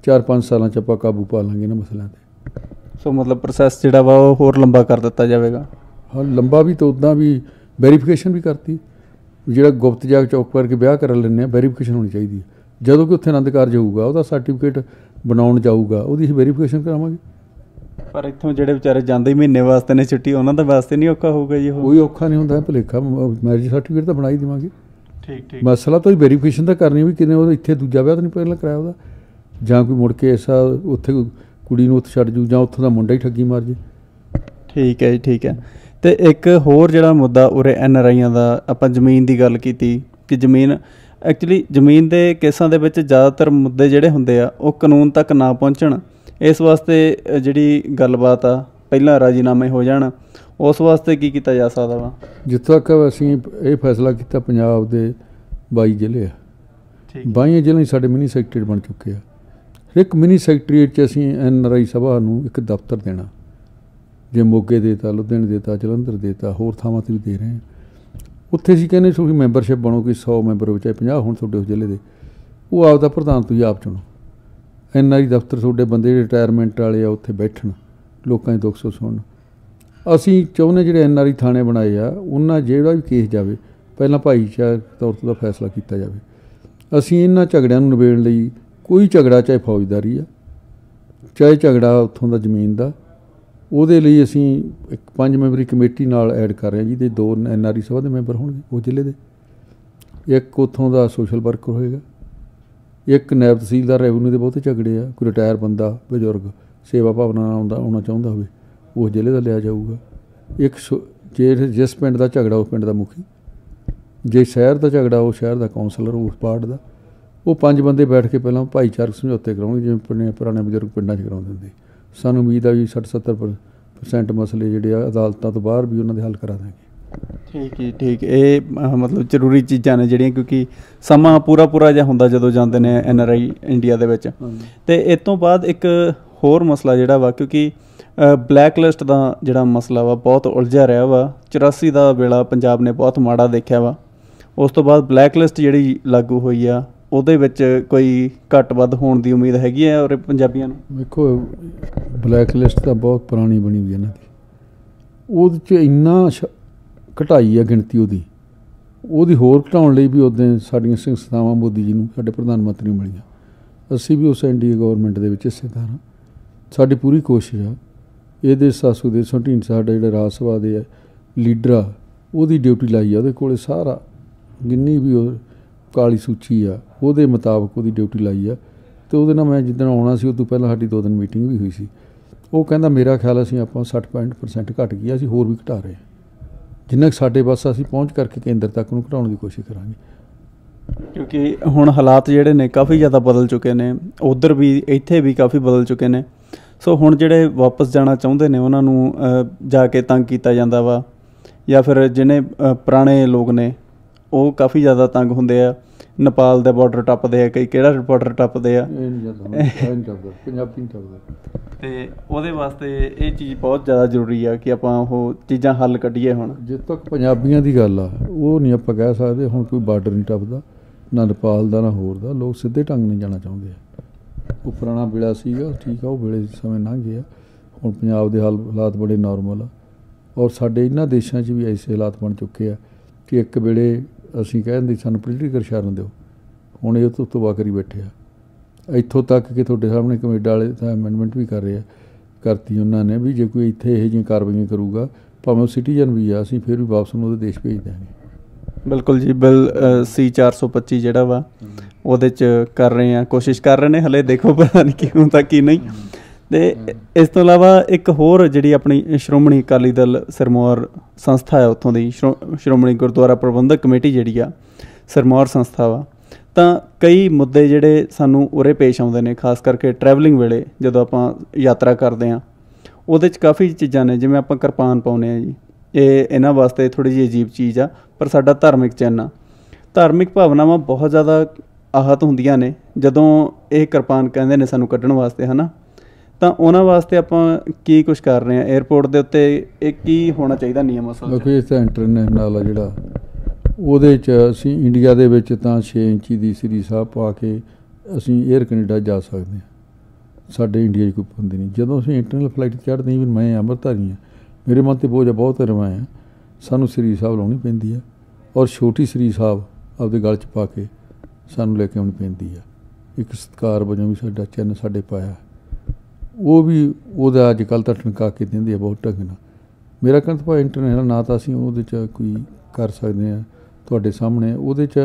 4-5 ਸਾਲਾਂ 'ਚ ਆਪਾਂ ਕਾਬੂ ਪਾ ਲਾਂਗੇ ਇਹਨਾਂ ਮਸਲਿਆਂ 'ਤੇ। ਸੋ ਮਤਲਬ ਪ੍ਰੋਸੈਸ ਜਿਹੜਾ ਵਾ ਉਹ ਹੋਰ ਲੰਬਾ ਕਰ ਦਿੱਤਾ ਜਾਵੇਗਾ। ਹਾਂ, ਲੰਬਾ ਵੀ ਤਾਂ ਉੱਦਾਂ ਵੀ ਵੈਰੀਫਿਕੇਸ਼ਨ ਵੀ ਕਰਤੀ। ਜਿਹੜਾ ਗੁਪਤ ਜਾਗ ਚੌਕ ਕਰਕੇ ਵਿਆਹ ਕਰ ਲੈਂਦੇ ਆ, ਵੈਰੀਫਿਕੇਸ਼ਨ ਹੋਣੀ ਚਾਹੀਦੀ ਹੈ। ਜਦੋਂ ਕਿ ਉੱਥੇ ਆਨੰਦ ਕਾਰਜ ਹੋਊਗਾ, ਉਹਦਾ ਸਰਟੀਫਿਕੇਟ ਬਣਾਉਣ ਜਾਊਗਾ, ਉਹਦੀ ਅਸੀਂ ਵੈਰੀਫਿਕੇਸ਼ਨ ਕਰਾਵਾਂਗੇ। ਪਰ ਇੱਥੋਂ ਜਿਹੜੇ ਵਿਚਾਰੇ ਜਾਂਦੇ ਮਹੀਨੇ ਵਾਸਤੇ ਨੇ ਛੁੱਟੀ, ਉਹਨਾਂ ਦਾ ਵਾਸਤੇ ਨਹੀਂ ਔਖਾ ਹੋਊਗਾ ਜੀ? ਕੋਈ ਔਖਾ ਨਹੀਂ ਹੁੰਦਾ, ਭੁਲੇਖਾ ਮੈਰਿਜ ਸਰਟੀਫਿਕੇਟ ਤਾਂ ਬਣਾ ਹੀ ਦੇਵਾਂਗੇ। ਠੀਕ ਮਸਲਾ ਤਾਂ ਵੈਰੀਫਿਕੇਸ਼ਨ ਤਾਂ ਕਰਨੀ ਵੀ ਕਿਨੇ ਉਹ ਇੱਥੇ ਦੂਜਾ ਵਿਆਹ ਤਾਂ ਨਹੀਂ ਪਹਿਲਾਂ ਕਰਾਇਆ ਉਹਦਾ, ਜਾਂ ਕੋਈ ਮੁੜ ਕੇ ਐਸਾ ਉੱਥੇ ਕੁੜੀ ਨੂੰ ਉੱਥੇ ਛੱਡ ਜੂ, ਜਾਂ ਉੱਥੋਂ ਦਾ ਮੁੰਡਾ ਹੀ ਠੱਗੀ ਮਾਰ ਜੇ। ਠੀਕ ਹੈ ਜੀ, ਠੀਕ ਹੈ। ਅਤੇ ਇੱਕ ਹੋਰ ਜਿਹੜਾ ਮੁੱਦਾ ਉਰੇ NRIਆਂ ਦਾ, ਆਪਾਂ ਜ਼ਮੀਨ ਦੀ ਗੱਲ ਕੀਤੀ ਕਿ ਜ਼ਮੀਨ ਐਕਚੁਅਲੀ ਜ਼ਮੀਨ ਦੇ ਕੇਸਾਂ ਦੇ ਵਿੱਚ ਜ਼ਿਆਦਾਤਰ ਮੁੱਦੇ ਜਿਹੜੇ ਹੁੰਦੇ ਆ ਉਹ ਕਾਨੂੰਨ ਤੱਕ ਨਾ ਪਹੁੰਚਣ, ਇਸ ਵਾਸਤੇ ਜਿਹੜੀ ਗੱਲਬਾਤ ਆ ਪਹਿਲਾਂ ਰਾਜੀਨਾਮੇ ਹੋ ਜਾਣ, ਉਸ ਵਾਸਤੇ ਕੀ ਕੀਤਾ ਜਾ ਸਕਦਾ ਵਾ? ਜਿੱਥੋਂ ਤੱਕ ਅਸੀਂ ਇਹ ਫੈਸਲਾ ਕੀਤਾ, ਪੰਜਾਬ ਦੇ 22 ਜ਼ਿਲ੍ਹੇ ਆ, 22 ਜ਼ਿਲ੍ਹੇ ਸਾਡੇ ਮਿਨੀ ਸੈਕਟਰੀਏਟ ਬਣ ਚੁੱਕੇ ਆ। ਹਰ ਇੱਕ ਮਿਨੀ ਸੈਕਟਰੀਏਟ 'ਚ ਅਸੀਂ NRI ਸਭਾ ਨੂੰ ਇੱਕ ਦਫ਼ਤਰ ਦੇਣਾ। ਜੇ ਮੋਗੇ ਦੇਤਾ, ਲੁਧਿਆਣੇ ਦੇਤਾ, ਜਲੰਧਰ ਦੇਤਾ, ਹੋਰ ਥਾਵਾਂ 'ਤੇ ਵੀ ਦੇ ਰਹੇ ਹਾਂ। ਉੱਥੇ ਅਸੀਂ ਕਹਿੰਦੇ ਤੁਸੀਂ ਮੈਂਬਰਸ਼ਿਪ ਬਣੋ, ਕਿ 100 ਮੈਂਬਰ ਹੋ ਚਾਹੇ 50 ਹੁਣ ਤੁਹਾਡੇ ਉਸ ਜ਼ਿਲ੍ਹੇ ਦੇ, ਉਹ ਆਪਦਾ ਪ੍ਰਧਾਨ ਤੁਸੀਂ ਆਪ ਚੁਣੋ। NRI ਦਫ਼ਤਰ ਤੁਹਾਡੇ ਬੰਦੇ ਰਿਟਾਇਰਮੈਂਟ ਵਾਲੇ ਆ ਉੱਥੇ ਬੈਠਣ, ਲੋਕਾਂ ਦੇ ਦੁੱਖ ਸੁੱਖ ਸੁਣਨ। ਅਸੀਂ ਚਾਹੁੰਦੇ ਜਿਹੜੇ NRI ਥਾਣੇ ਬਣਾਏ ਆ, ਉਹਨਾਂ ਜਿਹੜਾ ਵੀ ਕੇਸ ਜਾਵੇ ਪਹਿਲਾਂ ਭਾਈਚਾਰਕ ਤੌਰ 'ਤੇ ਦਾ ਫੈਸਲਾ ਕੀਤਾ ਜਾਵੇ। ਅਸੀਂ ਇਹਨਾਂ ਝਗੜਿਆਂ ਨੂੰ ਨਿਬੇੜਨ ਲਈ, ਕੋਈ ਝਗੜਾ ਚਾਹੇ ਫੌਜਦਾਰੀ ਆ, ਚਾਹੇ ਝਗੜਾ ਉੱਥੋਂ ਦਾ ਜ਼ਮੀਨ ਦਾ, ਉਹਦੇ ਲਈ ਅਸੀਂ ਇੱਕ 5 ਮੈਂਬਰੀ ਕਮੇਟੀ ਨਾਲ ਐਡ ਕਰ ਰਹੇ ਹਾਂ, ਜਿਹਦੇ 2 NRI ਸਭਾ ਦੇ ਮੈਂਬਰ ਹੋਣਗੇ ਉਹ ਜ਼ਿਲ੍ਹੇ ਦੇ, ਇੱਕ ਉੱਥੋਂ ਦਾ ਸੋਸ਼ਲ ਵਰਕਰ ਹੋਏਗਾ, ਇੱਕ ਨਾਇਬ ਤਹਿਸੀਲਦਾਰ। ਰੈਵਨਿਊ ਦੇ ਬਹੁਤੇ ਝਗੜੇ ਆ, ਕੋਈ ਰਿਟਾਇਰ ਬੰਦਾ, ਬਜ਼ੁਰਗ, ਸੇਵਾ ਭਾਵਨਾ ਆਉਣਾ ਚਾਹੁੰਦਾ ਹੋਵੇ, ਉਸ ਜ਼ਿਲ੍ਹੇ ਦਾ ਲਿਆ ਜਾਊਗਾ। ਇੱਕ ਜਿਸ ਪਿੰਡ ਦਾ ਝਗੜਾ ਉਸ ਪਿੰਡ ਦਾ ਮੁਖੀ, ਜੇ ਸ਼ਹਿਰ ਦਾ ਝਗੜਾ ਉਹ ਸ਼ਹਿਰ ਦਾ ਕੌਂਸਲਰ ਉਸ ਵਾਰਡ ਦਾ। ਉਹ 5 ਬੰਦੇ ਬੈਠ ਕੇ ਪਹਿਲਾਂ ਭਾਈਚਾਰਕ ਸਮਝੌਤੇ ਕਰਾਉਣਗੇ, ਜਿਵੇਂ ਪੁਰਾਣੇ ਬਜ਼ੁਰਗ ਪਿੰਡਾਂ 'ਚ ਕਰਾਉਂਦੇ ਹੁੰਦੇ। ਸਾਨੂੰ ਉਮੀਦ ਆ ਵੀ 60-70% ਮਸਲੇ ਜਿਹੜੇ ਆ ਅਦਾਲਤਾਂ ਤੋਂ ਬਾਹਰ ਵੀ ਉਹਨਾਂ ਦੇ ਹੱਲ ਕਰਾ ਦਾਂਗੇ। ਠੀਕ ਜੀ, ਠੀਕ। ਇਹ ਮਤਲਬ ਜ਼ਰੂਰੀ ਚੀਜ਼ਾਂ ਨੇ ਜਿਹੜੀਆਂ, ਕਿਉਂਕਿ ਸਮਾਂ ਪੂਰਾ ਜਿਹਾ ਹੁੰਦਾ ਜਦੋਂ ਜਾਂਦੇ ਨੇ NRI ਇੰਡੀਆ ਦੇ ਵਿੱਚ। ਅਤੇ ਇਸ ਤੋਂ ਬਾਅਦ ਇੱਕ ਹੋਰ ਮਸਲਾ ਜਿਹੜਾ ਵਾ, ਕਿਉਂਕਿ ਬਲੈਕ ਲਿਸਟ ਦਾ ਜਿਹੜਾ ਮਸਲਾ ਵਾ ਬਹੁਤ ਉਲਝਿਆ ਰਿਹਾ ਵਾ। 84 ਦਾ ਵੇਲਾ ਪੰਜਾਬ ਨੇ ਬਹੁਤ ਮਾੜਾ ਦੇਖਿਆ ਵਾ। ਉਸ ਤੋਂ ਬਾਅਦ ਬਲੈਕ ਲਿਸਟ ਜਿਹੜੀ ਲਾਗੂ ਹੋਈ ਆ, ਉਹਦੇ ਵਿੱਚ ਕੋਈ ਘੱਟ ਵੱਧ ਹੋਣ ਦੀ ਉਮੀਦ ਹੈਗੀ ਹੈ ਔਰ ਪੰਜਾਬੀਆਂ ਨੂੰ? ਵੇਖੋ, ਬਲੈਕ ਲਿਸਟ ਤਾਂ ਬਹੁਤ ਪੁਰਾਣੀ ਬਣੀ ਹੋਈ ਇਹਨਾਂ ਦੀ। ਉਹਦੇ 'ਚ ਇੰਨਾ ਘਟਾਈ ਆ ਗਿਣਤੀ ਉਹਦੀ ਹੋਰ ਘਟਾਉਣ ਲਈ ਵੀ ਉੱਦਾਂ ਸਾਡੀਆਂ ਸੰਸਥਾਵਾਂ ਮੋਦੀ ਜੀ ਨੂੰ, ਸਾਡੇ ਪ੍ਰਧਾਨ ਮੰਤਰੀ ਨੂੰ ਮਿਲੀਆਂ। ਅਸੀਂ ਵੀ ਉਸ NDA ਗੌਰਮੈਂਟ ਦੇ ਵਿੱਚ ਹਿੱਸੇਦਾਰ ਹਾਂ। ਸਾਡੀ ਪੂਰੀ ਕੋਸ਼ਿਸ਼ ਆ ਇਹਦੇ ਸੁਖਦੇਵ ਸਿੰਘ ਢੀਂਡਸਾ ਸਾਡਾ ਜਿਹੜਾ ਰਾਜ ਸਭਾ ਦੇ ਲੀਡਰ ਆ, ਉਹਦੀ ਡਿਊਟੀ ਲਾਈ ਆ। ਉਹਦੇ ਕੋਲ ਸਾਰਾ ਜਿੰਨੀ ਵੀ ਉਹ ਕਾਲੀ ਸੂਚੀ ਆ, ਉਹਦੇ ਮੁਤਾਬਕ ਉਹਦੀ ਡਿਊਟੀ ਲਾਈ ਆ। ਅਤੇ ਉਹਦੇ ਨਾਲ ਮੈਂ ਜਿੱਦਣ ਆਉਣਾ ਸੀ, ਉਹ ਤੋਂ ਪਹਿਲਾਂ ਸਾਡੀ 2 ਦਿਨ ਮੀਟਿੰਗ ਵੀ ਹੋਈ ਸੀ। ਉਹ ਕਹਿੰਦਾ ਮੇਰਾ ਖਿਆਲ ਅਸੀਂ ਆਪਾਂ 60% ਘੱਟ ਗਿਆ, ਅਸੀਂ ਹੋਰ ਵੀ ਘਟਾ ਰਹੇ ਹਾਂ। ਜਿੰਨਾ ਕੁ ਸਾਡੇ ਬਸ ਅਸੀਂ ਪਹੁੰਚ ਕਰਕੇ ਕੇਂਦਰ ਤੱਕ ਨੂੰ ਘਟਾਉਣ ਦੀ ਕੋਸ਼ਿਸ਼ ਕਰਾਂਗੇ। ਕਿਉਂਕਿ ਹੁਣ ਹਾਲਾਤ ਜਿਹੜੇ ਨੇ ਕਾਫੀ ਜ਼ਿਆਦਾ ਬਦਲ ਚੁੱਕੇ ਨੇ, ਉੱਧਰ ਵੀ ਇੱਥੇ ਵੀ ਕਾਫੀ ਬਦਲ ਚੁੱਕੇ ਨੇ। ਸੋ ਹੁਣ ਜਿਹੜੇ ਵਾਪਸ ਜਾਣਾ ਚਾਹੁੰਦੇ ਨੇ ਉਹਨਾਂ ਨੂੰ ਜਾ ਕੇ ਤੰਗ ਕੀਤਾ ਜਾਂਦਾ ਵਾ, ਜਾਂ ਫਿਰ ਜਿਹਨੇ ਪੁਰਾਣੇ ਲੋਕ ਨੇ ਉਹ ਕਾਫੀ ਜ਼ਿਆਦਾ ਤੰਗ ਹੁੰਦੇ ਆ। ਨੇਪਾਲ ਦਾ ਬਾਰਡਰ ਟੱਪਦੇ ਆ, ਕਈ ਕਿਹੜਾ ਬਾਰਡਰ ਟੱਪਦੇ ਆ, ਪੰਜਾਬੀ ਅਤੇ ਉਹਦੇ ਵਾਸਤੇ ਇਹ ਚੀਜ਼ ਬਹੁਤ ਜ਼ਿਆਦਾ ਜ਼ਰੂਰੀ ਆ ਕਿ ਆਪਾਂ ਉਹ ਚੀਜ਼ਾਂ ਹੱਲ ਕੱਢੀਏ। ਹੁਣ ਜਿੱਥੇ ਤੱਕ ਪੰਜਾਬੀਆਂ ਦੀ ਗੱਲ ਆ, ਉਹ ਨਹੀਂ ਆਪਾਂ ਕਹਿ ਸਕਦੇ ਹੁਣ ਕੋਈ ਬਾਰਡਰ ਨਹੀਂ ਟੱਪਦਾ, ਨਾ ਨੇਪਾਲ ਦਾ ਨਾ ਹੋਰ ਦਾ। ਲੋਕ ਸਿੱਧੇ ਢੰਗ ਨਹੀਂ ਜਾਣਾ ਚਾਹੁੰਦੇ ਆ। ਉਹ ਪੁਰਾਣਾ ਵੇਲਾ ਸੀਗਾ, ਠੀਕ ਆ, ਉਹ ਵੇਲੇ ਸਮੇਂ ਲੰਘ ਗਏ ਆ। ਹੁਣ ਪੰਜਾਬ ਦੇ ਹਾਲਾਤ ਬੜੇ ਨੋਰਮਲ ਆ, ਔਰ ਸਾਡੇ ਇਹਨਾਂ ਦੇਸ਼ਾਂ 'ਚ ਵੀ ਐਸੇ ਹਾਲਾਤ ਬਣ ਚੁੱਕੇ ਆ ਕਿ ਇੱਕ ਵੇਲੇ ਅਸੀਂ ਕਹਿੰਦੇ ਸਾਨੂੰ ਪੋਲੀਟੀਕਲ ਸ਼ਰਨ ਦਿਓ, ਹੁਣ ਇਹ ਤੋਂ ਤਬਾਹ ਕਰੀ ਬੈਠੇ ਆ। ਇੱਥੋਂ ਤੱਕ ਕਿ ਤੁਹਾਡੇ ਸਾਹਮਣੇ ਕੈਨੇਡਾ ਵਾਲੇ ਤਾਂ ਅਮੈਂਡਮੈਂਟ ਵੀ ਕਰ ਰਹੇ ਆ, ਕਰਤੀ ਉਹਨਾਂ ਨੇ ਵੀ ਜੇ ਕੋਈ ਇੱਥੇ ਇਹੋ ਜਿਹੀਆਂ ਕਾਰਵਾਈਆਂ ਕਰੂਗਾ, ਭਾਵੇਂ ਉਹ ਸਿਟੀਜ਼ਨ ਵੀ ਆ, ਅਸੀਂ ਫਿਰ ਵੀ ਵਾਪਸ ਨੂੰ ਉਹਦੇ ਦੇਸ਼ ਭੇਜ ਦਿਆਂਗੇ। ਬਿਲਕੁਲ ਜੀ। ਬਿੱਲ C-425 ਜਿਹੜਾ ਵਾ ਉਹਦੇ 'ਚ ਕਰ ਰਹੇ ਆ, ਕੋਸ਼ਿਸ਼ ਕਰ ਰਹੇ ਨੇ, ਹਲੇ ਦੇਖੋ ਪਤਾ ਨਹੀਂ ਕੀ ਹੁੰਦਾ ਕੀ ਨਹੀਂ। ਅਤੇ ਇਸ ਤੋਂ ਇਲਾਵਾ ਇੱਕ ਹੋਰ ਜਿਹੜੀ ਆਪਣੀ ਸ਼੍ਰੋਮਣੀ ਅਕਾਲੀ ਦਲ ਸਿਰਮੌਰ ਸੰਸਥਾ ਹੈ, ਉੱਥੋਂ ਦੀ ਸ਼੍ਰੋਮਣੀ ਗੁਰਦੁਆਰਾ ਪ੍ਰਬੰਧਕ ਕਮੇਟੀ ਜਿਹੜੀ ਆ ਸਿਰਮੌਰ ਸੰਸਥਾ ਵਾ, ਤਾਂ ਕਈ ਮੁੱਦੇ ਜਿਹੜੇ ਸਾਨੂੰ ਉਰੇ ਪੇਸ਼ ਆਉਂਦੇ ਨੇ, ਖਾਸ ਕਰਕੇ ਟਰੈਵਲਿੰਗ ਵੇਲੇ ਜਦੋਂ ਆਪਾਂ ਯਾਤਰਾ ਕਰਦੇ ਹਾਂ। ਉਹਦੇ 'ਚ ਕਾਫੀ ਚੀਜ਼ਾਂ ਨੇ, ਜਿਵੇਂ ਆਪਾਂ ਕਿਰਪਾਨ ਪਾਉਂਦੇ ਹਾਂ ਜੀ, ਇਹ ਇਹਨਾਂ ਵਾਸਤੇ ਥੋੜ੍ਹੀ ਜਿਹੀ ਅਜੀਬ ਚੀਜ਼ ਆ, ਪਰ ਸਾਡਾ ਧਾਰਮਿਕ ਚਿੰਨ੍ਹ ਆ। ਧਾਰਮਿਕ ਭਾਵਨਾਵਾਂ ਬਹੁਤ ਜ਼ਿਆਦਾ ਆਹਤ ਹੁੰਦੀਆਂ ਨੇ ਜਦੋਂ ਇਹ ਕਿਰਪਾਨ ਕਹਿੰਦੇ ਨੇ ਸਾਨੂੰ ਕੱਢਣ ਵਾਸਤੇ, ਹੈ ਨਾ। ਤਾਂ ਉਹਨਾਂ ਵਾਸਤੇ ਆਪਾਂ ਕੀ ਕੁਛ ਕਰ ਰਹੇ ਹਾਂ ਏਅਰਪੋਰਟ ਦੇ ਉੱਤੇ? ਇਹ ਕੀ ਹੋਣਾ ਚਾਹੀਦਾ ਨਿਯਮ ਅਸਲ 'ਚ? ਇਸ ਤਾਂ ਇੰਟਰਨੈਸ਼ਨਲ ਆ ਜਿਹੜਾ ਉਹਦੇ 'ਚ ਅਸੀਂ ਇੰਡੀਆ ਦੇ ਵਿੱਚ ਤਾਂ 6 ਇੰਚੀ ਦੀ ਸ੍ਰੀ ਸਾਹਿਬ ਪਾ ਕੇ ਅਸੀਂ ਏਅਰ ਕੈਨੇਡਾ ਜਾ ਸਕਦੇ ਹਾਂ। ਸਾਡੇ ਇੰਡੀਆ 'ਚ ਕੋਈ ਪਾਬੰਦੀ ਨਹੀਂ। ਜਦੋਂ ਅਸੀਂ ਇੰਟਰਨਲ ਫਲਾਈਟ ਚੜ੍ਹਦੇ ਹਾਂ, ਮੈਂ ਅੰਮ੍ਰਿਤਧਾਰੀ ਹਾਂ, ਮੇਰੇ ਮਨ 'ਤੇ ਬੋਝ ਬਹੁਤ ਰਵਾਂ, ਸਾਨੂੰ ਸ੍ਰੀ ਸਾਹਿਬ ਲਾਉਣੀ ਪੈਂਦੀ ਹੈ ਔਰ ਛੋਟੀ ਸ੍ਰੀ ਸਾਹਿਬ ਆਪਦੇ ਗਲ 'ਚ ਪਾ ਕੇ ਸਾਨੂੰ ਲੈ ਕੇ ਆਉਣੀ ਪੈਂਦੀ ਆ। ਇੱਕ ਸਤਿਕਾਰ ਵਜੋਂ ਵੀ ਸਾਡਾ ਚਿੰਨ੍ਹ ਸਾਡੇ ਪਾਇਆ, ਉਹ ਵੀ ਉਹਦਾ ਅੱਜ ਕੱਲ੍ਹ ਤਾਂ ਟਣਕਾ ਕੇ ਦਿੰਦੇ ਆ ਬਹੁਤ ਢੰਗ ਨਾਲ। ਮੇਰਾ ਕਹਿਣ ਭਾਵੇਂ ਇੰਟਰਨੈਸ਼ਨਲ ਨਾ ਤਾਂ ਅਸੀਂ ਉਹਦੇ 'ਚ ਕੋਈ ਕਰ ਸਕਦੇ ਹਾਂ ਤੁਹਾਡੇ ਸਾਹਮਣੇ, ਉਹਦੇ 'ਚ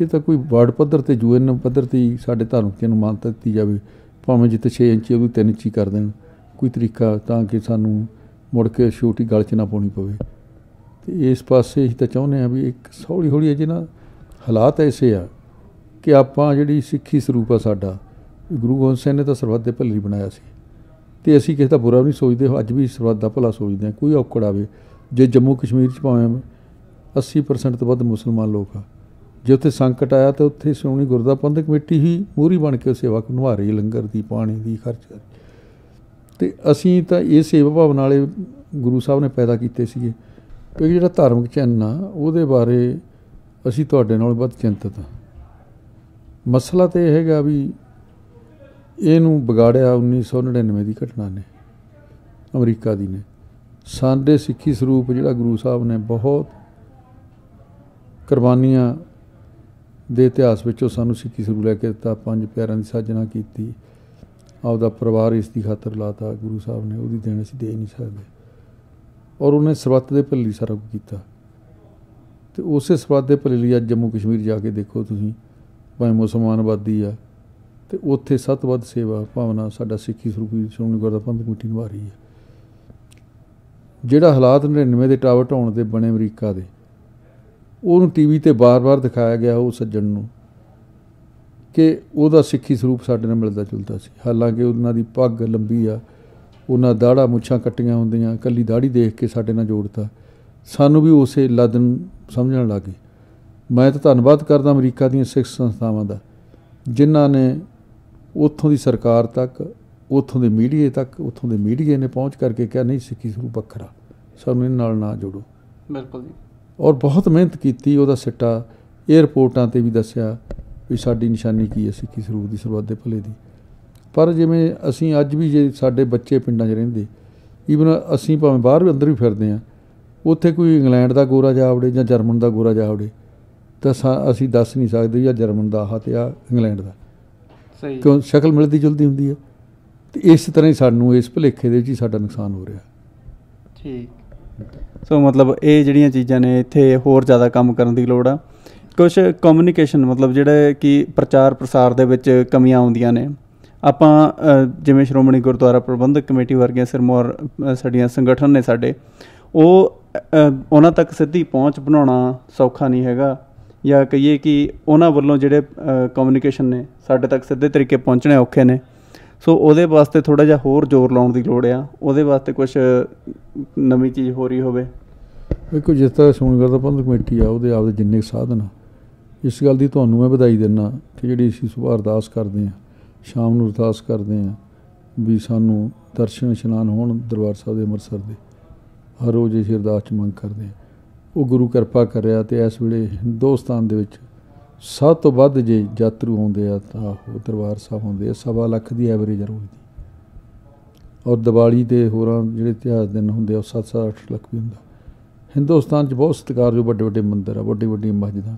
ਇਹ ਤਾਂ ਕੋਈ ਵਰਲਡ ਪੱਧਰ 'ਤੇ UN ਪੱਧਰ 'ਤੇ ਹੀ ਸਾਡੇ ਧਾਰਮਿਕ ਨੂੰ ਮਾਨਤਾ ਦਿੱਤੀ ਜਾਵੇ, ਭਾਵੇਂ ਜਿੱਥੇ 6 ਇੰਚੀ ਉਹਦੀ 3 ਇੰਚੀ ਕਰ ਦੇਣ ਕੋਈ ਤਰੀਕਾ, ਤਾਂ ਕਿ ਸਾਨੂੰ ਮੁੜ ਕੇ ਛੋਟੀ ਗਲ 'ਚ ਨਾ ਪਾਉਣੀ ਪਵੇ। ਅਤੇ ਇਸ ਪਾਸੇ ਅਸੀਂ ਤਾਂ ਚਾਹੁੰਦੇ ਹਾਂ ਵੀ ਇੱਕ ਹੌਲੀ ਹੌਲੀ ਅਜੇ ਨਾ ਹਾਲਾਤ ਐਸੇ ਆ ਕਿ ਆਪਾਂ ਜਿਹੜੀ ਸਿੱਖੀ ਸਰੂਪ ਆ ਸਾਡਾ, ਗੁਰੂ ਗੋਬਿੰਦ ਸਿੰਘ ਨੇ ਤਾਂ ਸਰਬੱਤ ਦੇ ਭਲੇ ਲਈ ਬਣਾਇਆ ਸੀ, ਅਤੇ ਅਸੀਂ ਕਿਸੇ ਦਾ ਬੁਰਾ ਨਹੀਂ ਸੋਚਦੇ, ਅੱਜ ਵੀ ਸਰਬੱਤ ਦਾ ਭਲਾ ਸੋਚਦੇ ਹਾਂ। ਕੋਈ ਔਕੜ ਆਵੇ, ਜੇ ਜੰਮੂ ਕਸ਼ਮੀਰ 'ਚ ਭਾਵੇਂ 80% ਤੋਂ ਵੱਧ ਮੁਸਲਮਾਨ ਲੋਕ ਆ, ਜੇ ਉੱਥੇ ਸੰਕਟ ਆਇਆ ਤਾਂ ਉੱਥੇ ਸ਼੍ਰੋਮਣੀ ਗੁਰਦੁਆਰਾ ਪ੍ਰਬੰਧਕ ਕਮੇਟੀ ਹੀ ਮੂਹਰੀ ਬਣ ਕੇ ਸੇਵਾ ਨਿਭਾ ਰਹੀ, ਲੰਗਰ ਦੀ, ਪਾਣੀ ਦੀ, ਖਰਚ। ਅਤੇ ਅਸੀਂ ਤਾਂ ਇਹ ਸੇਵਾ ਭਾਵਨਾ ਵਾਲੇ ਗੁਰੂ ਸਾਹਿਬ ਨੇ ਪੈਦਾ ਕੀਤੇ ਸੀਗੇ। ਕਿਉਂਕਿ ਜਿਹੜਾ ਧਾਰਮਿਕ ਚਿੰਨ੍ਹ ਆ ਉਹਦੇ ਬਾਰੇ ਅਸੀਂ ਤੁਹਾਡੇ ਨਾਲ ਵੱਧ ਚਿੰਤਤ ਹਾਂ। ਮਸਲਾ ਤਾਂ ਇਹ ਹੈਗਾ ਵੀ ਇਹਨੂੰ ਵਿਗਾੜਿਆ 1999 ਦੀ ਘਟਨਾ ਨੇ, ਅਮਰੀਕਾ ਦੀ ਨੇ। ਸਾਡੇ ਸਿੱਖੀ ਸਰੂਪ ਜਿਹੜਾ ਗੁਰੂ ਸਾਹਿਬ ਨੇ ਬਹੁਤ ਕੁਰਬਾਨੀਆਂ ਦੇ ਇਤਿਹਾਸ ਵਿੱਚੋਂ ਸਾਨੂੰ ਸਿੱਖੀ ਸਰੂਪ ਲੈ ਕੇ ਦਿੱਤਾ, 5 ਪਿਆਰਿਆਂ ਦੀ ਸਾਜਨਾ ਕੀਤੀ, ਆਪਦਾ ਪਰਿਵਾਰ ਇਸ ਦੀ ਖਾਤਰ ਲਾਤਾ ਗੁਰੂ ਸਾਹਿਬ ਨੇ, ਉਹਦੀ ਦੇਣ ਅਸੀਂ ਦੇ ਨਹੀਂ ਸਕਦੇ। ਔਰ ਉਹਨੇ ਸਰਬੱਤ ਦੇ ਭਲੇ ਲਈ ਸਾਰਾ ਕੁਝ ਕੀਤਾ, ਅਤੇ ਉਸੇ ਸਰਬੱਤ ਦੇ ਭਲੇ ਲਈ ਅੱਜ ਜੰਮੂ ਕਸ਼ਮੀਰ ਜਾ ਕੇ ਦੇਖੋ ਤੁਸੀਂ, ਭਾਵੇਂ ਮੁਸਲਮਾਨ ਆਬਾਦੀ ਆ, ਅਤੇ ਉੱਥੇ ਸਭ ਤੋਂ ਵੱਧ ਸੇਵਾ ਭਾਵਨਾ ਸਾਡਾ ਸਿੱਖੀ ਸਰੂਪੀ ਸ਼੍ਰੋਮਣੀ ਗੁਰਦੁਆਰਾ ਪ੍ਰਬੰਧਕ ਕਮੇਟੀ ਨਿਭਾ ਰਹੀ ਹੈ। ਜਿਹੜਾ ਹਾਲਾਤ 99 ਦੇ ਟਾਵਰ ਢਾਉਣ ਦੇ ਬਣੇ ਅਮਰੀਕਾ ਦੇ, ਉਹਨੂੰ TV 'ਤੇ ਵਾਰ-ਵਾਰ ਦਿਖਾਇਆ ਗਿਆ ਉਹ ਸੱਜਣ ਨੂੰ ਕਿ ਉਹਦਾ ਸਿੱਖੀ ਸਰੂਪ ਸਾਡੇ ਨਾਲ ਮਿਲਦਾ ਜੁਲਦਾ ਸੀ। ਹਾਲਾਂਕਿ ਉਹਨਾਂ ਦੀ ਪੱਗ ਲੰਬੀ ਆ, ਉਹਨਾਂ ਦਾੜਾ ਮੁੱਛਾਂ ਕੱਟੀਆਂ ਹੁੰਦੀਆਂ, ਇਕੱਲੀ ਦਾੜੀ ਦੇਖ ਕੇ ਸਾਡੇ ਨਾਲ ਜੋੜਤਾ, ਸਾਨੂੰ ਵੀ ਉਸੇ ਲਾਦਨ ਸਮਝਣ ਲੱਗ ਗਏ। ਮੈਂ ਤਾਂ ਧੰਨਵਾਦ ਕਰਦਾ ਅਮਰੀਕਾ ਦੀਆਂ ਸਿੱਖ ਸੰਸਥਾਵਾਂ ਦਾ, ਜਿਨ੍ਹਾਂ ਨੇ ਉੱਥੋਂ ਦੀ ਸਰਕਾਰ ਤੱਕ, ਉੱਥੋਂ ਦੇ ਮੀਡੀਏ ਨੇ ਪਹੁੰਚ ਕਰਕੇ ਕਿਹਾ ਨਹੀਂ, ਸਿੱਖੀ ਸਰੂਪ ਵੱਖਰਾ, ਸਾਨੂੰ ਇਹਨਾਂ ਨਾਲ ਨਾ ਜੋੜੋ। ਬਿਲਕੁਲ ਜੀ। ਔਰ ਬਹੁਤ ਮਿਹਨਤ ਕੀਤੀ, ਉਹਦਾ ਸਿੱਟਾ ਏਅਰਪੋਰਟਾਂ 'ਤੇ ਵੀ ਦੱਸਿਆ ਵੀ ਸਾਡੀ ਨਿਸ਼ਾਨੀ ਕੀ ਹੈ ਸਿੱਖੀ ਸਰੂਪ ਦੀ, ਸਰਬੱਤ ਦੇ ਭਲੇ ਦੀ। ਪਰ ਜਿਵੇਂ ਅਸੀਂ ਅੱਜ ਵੀ ਜੇ ਸਾਡੇ ਬੱਚੇ ਪਿੰਡਾਂ 'ਚ ਰਹਿੰਦੇ, ਈਵਨ ਅਸੀਂ ਭਾਵੇਂ ਬਾਹਰ ਵੀ ਅੰਦਰ ਵੀ ਫਿਰਦੇ ਹਾਂ, ਉੱਥੇ ਕੋਈ ਇੰਗਲੈਂਡ ਦਾ ਗੋਰਾ ਜਾ ਵੜੇ ਜਾਂ ਜਰਮਨ ਦਾ ਗੋਰਾ ਜਾ ਵੜੇ, ਤਾਂ ਅਸੀਂ ਦੱਸ ਨਹੀਂ ਸਕਦੇ ਵੀ ਆਹ ਜਰਮਨ ਦਾ ਆਹ ਅਤੇ ਆਹ ਇੰਗਲੈਂਡ ਦਾ, ਸਹੀ, ਕਿਉਂ ਸ਼ਕਲ ਮਿਲਦੀ ਜੁਲਦੀ ਹੁੰਦੀ ਹੈ। ਅਤੇ ਇਸ ਤਰ੍ਹਾਂ ਹੀ ਸਾਨੂੰ ਇਸ ਭੁਲੇਖੇ ਦੇ ਵਿੱਚ ਹੀ ਸਾਡਾ ਨੁਕਸਾਨ ਹੋ ਰਿਹਾ। ਠੀਕ। ਸੋ ਮਤਲਬ ਇਹ ਜਿਹੜੀਆਂ ਚੀਜ਼ਾਂ ਨੇ ਇੱਥੇ ਹੋਰ ਜ਼ਿਆਦਾ ਕੰਮ ਕਰਨ ਦੀ ਲੋੜ ਆ। ਕੁਛ ਕਮਿਊਨੀਕੇਸ਼ਨ ਮਤਲਬ ਜਿਹੜਾ ਕਿ ਪ੍ਰਚਾਰ ਪ੍ਰਸਾਰ ਦੇ ਵਿੱਚ ਕਮੀਆਂ ਆਉਂਦੀਆਂ ਨੇ। ਆਪਾਂ ਜਿਵੇਂ ਸ਼੍ਰੋਮਣੀ ਗੁਰਦੁਆਰਾ ਪ੍ਰਬੰਧਕ ਕਮੇਟੀ ਵਰਗੀਆਂ ਸਿਰਮੌਰ ਸਾਡੀਆਂ ਸੰਗਠਨ ਨੇ ਸਾਡੇ, ਉਹ ਉਹਨਾਂ ਤੱਕ ਸਿੱਧੀ ਪਹੁੰਚ ਬਣਾਉਣਾ ਸੌਖਾ ਨਹੀਂ ਹੈਗਾ, ਜਾਂ ਕਹੀਏ ਕਿ ਉਹਨਾਂ ਵੱਲੋਂ ਜਿਹੜੇ ਕਮਿਊਨੀਕੇਸ਼ਨ ਨੇ ਸਾਡੇ ਤੱਕ ਸਿੱਧੇ ਤਰੀਕੇ ਪਹੁੰਚਣੇ ਔਖੇ ਨੇ। ਸੋ ਉਹਦੇ ਵਾਸਤੇ ਥੋੜ੍ਹਾ ਜਿਹਾ ਹੋਰ ਜ਼ੋਰ ਲਾਉਣ ਦੀ ਲੋੜ ਆ, ਉਹਦੇ ਵਾਸਤੇ ਕੁਛ ਨਵੀਂ ਚੀਜ਼ ਹੋ ਰਹੀ ਹੋਵੇ। ਦੇਖੋ, ਜਿਸ ਤਰ੍ਹਾਂ ਸ਼੍ਰੋਮਣੀ ਗੁਰਦੁਆਰਾ ਪ੍ਰਬੰਧਕ ਕਮੇਟੀ ਆ, ਉਹਦੇ ਆਪਦੇ ਜਿੰਨੇ ਸਾਧਨ ਆ, ਇਸ ਗੱਲ ਦੀ ਤੁਹਾਨੂੰ ਮੈਂ ਵਧਾਈ ਦਿੰਦਾ ਕਿ ਜਿਹੜੀ ਅਸੀਂ ਸੁਬਾਹ ਅਰਦਾਸ ਕਰਦੇ ਹਾਂ, ਸ਼ਾਮ ਨੂੰ ਅਰਦਾਸ ਕਰਦੇ ਹਾਂ ਵੀ ਸਾਨੂੰ ਦਰਸ਼ਨ ਇਸ਼ਨਾਨ ਹੋਣ ਦਰਬਾਰ ਸਾਹਿਬ ਦੇ ਅੰਮ੍ਰਿਤਸਰ ਦੇ, ਹਰ ਰੋਜ਼ ਅਸੀਂ ਅਰਦਾਸ 'ਚ ਮੰਗ ਕਰਦੇ ਹਾਂ। ਉਹ ਗੁਰੂ ਕਿਰਪਾ ਕਰਿਆ ਅਤੇ ਇਸ ਵੇਲੇ ਹਿੰਦੁਸਤਾਨ ਦੇ ਵਿੱਚ ਸਭ ਤੋਂ ਵੱਧ ਜੇ ਯਾਤਰੂ ਆਉਂਦੇ ਆ ਤਾਂ ਉਹ ਦਰਬਾਰ ਸਾਹਿਬ ਆਉਂਦੇ ਆ। 1.25 ਲੱਖ ਦੀ ਐਵਰੇਜ ਆ ਰੋਜ਼ ਦੀ। ਔਰ ਦੀਵਾਲੀ ਦੇ ਹੋਰਾਂ ਜਿਹੜੇ ਇਤਿਹਾਸ ਦਿਨ ਹੁੰਦੇ ਆ ਉਹ 7-8 ਲੱਖ ਵੀ ਹੁੰਦਾ। ਹਿੰਦੁਸਤਾਨ 'ਚ ਬਹੁਤ ਸਤਿਕਾਰਯੋਗ ਵੱਡੇ ਵੱਡੇ ਮੰਦਰ ਆ, ਵੱਡੀ ਵੱਡੀਆਂ ਮਸਜਿਦਾਂ,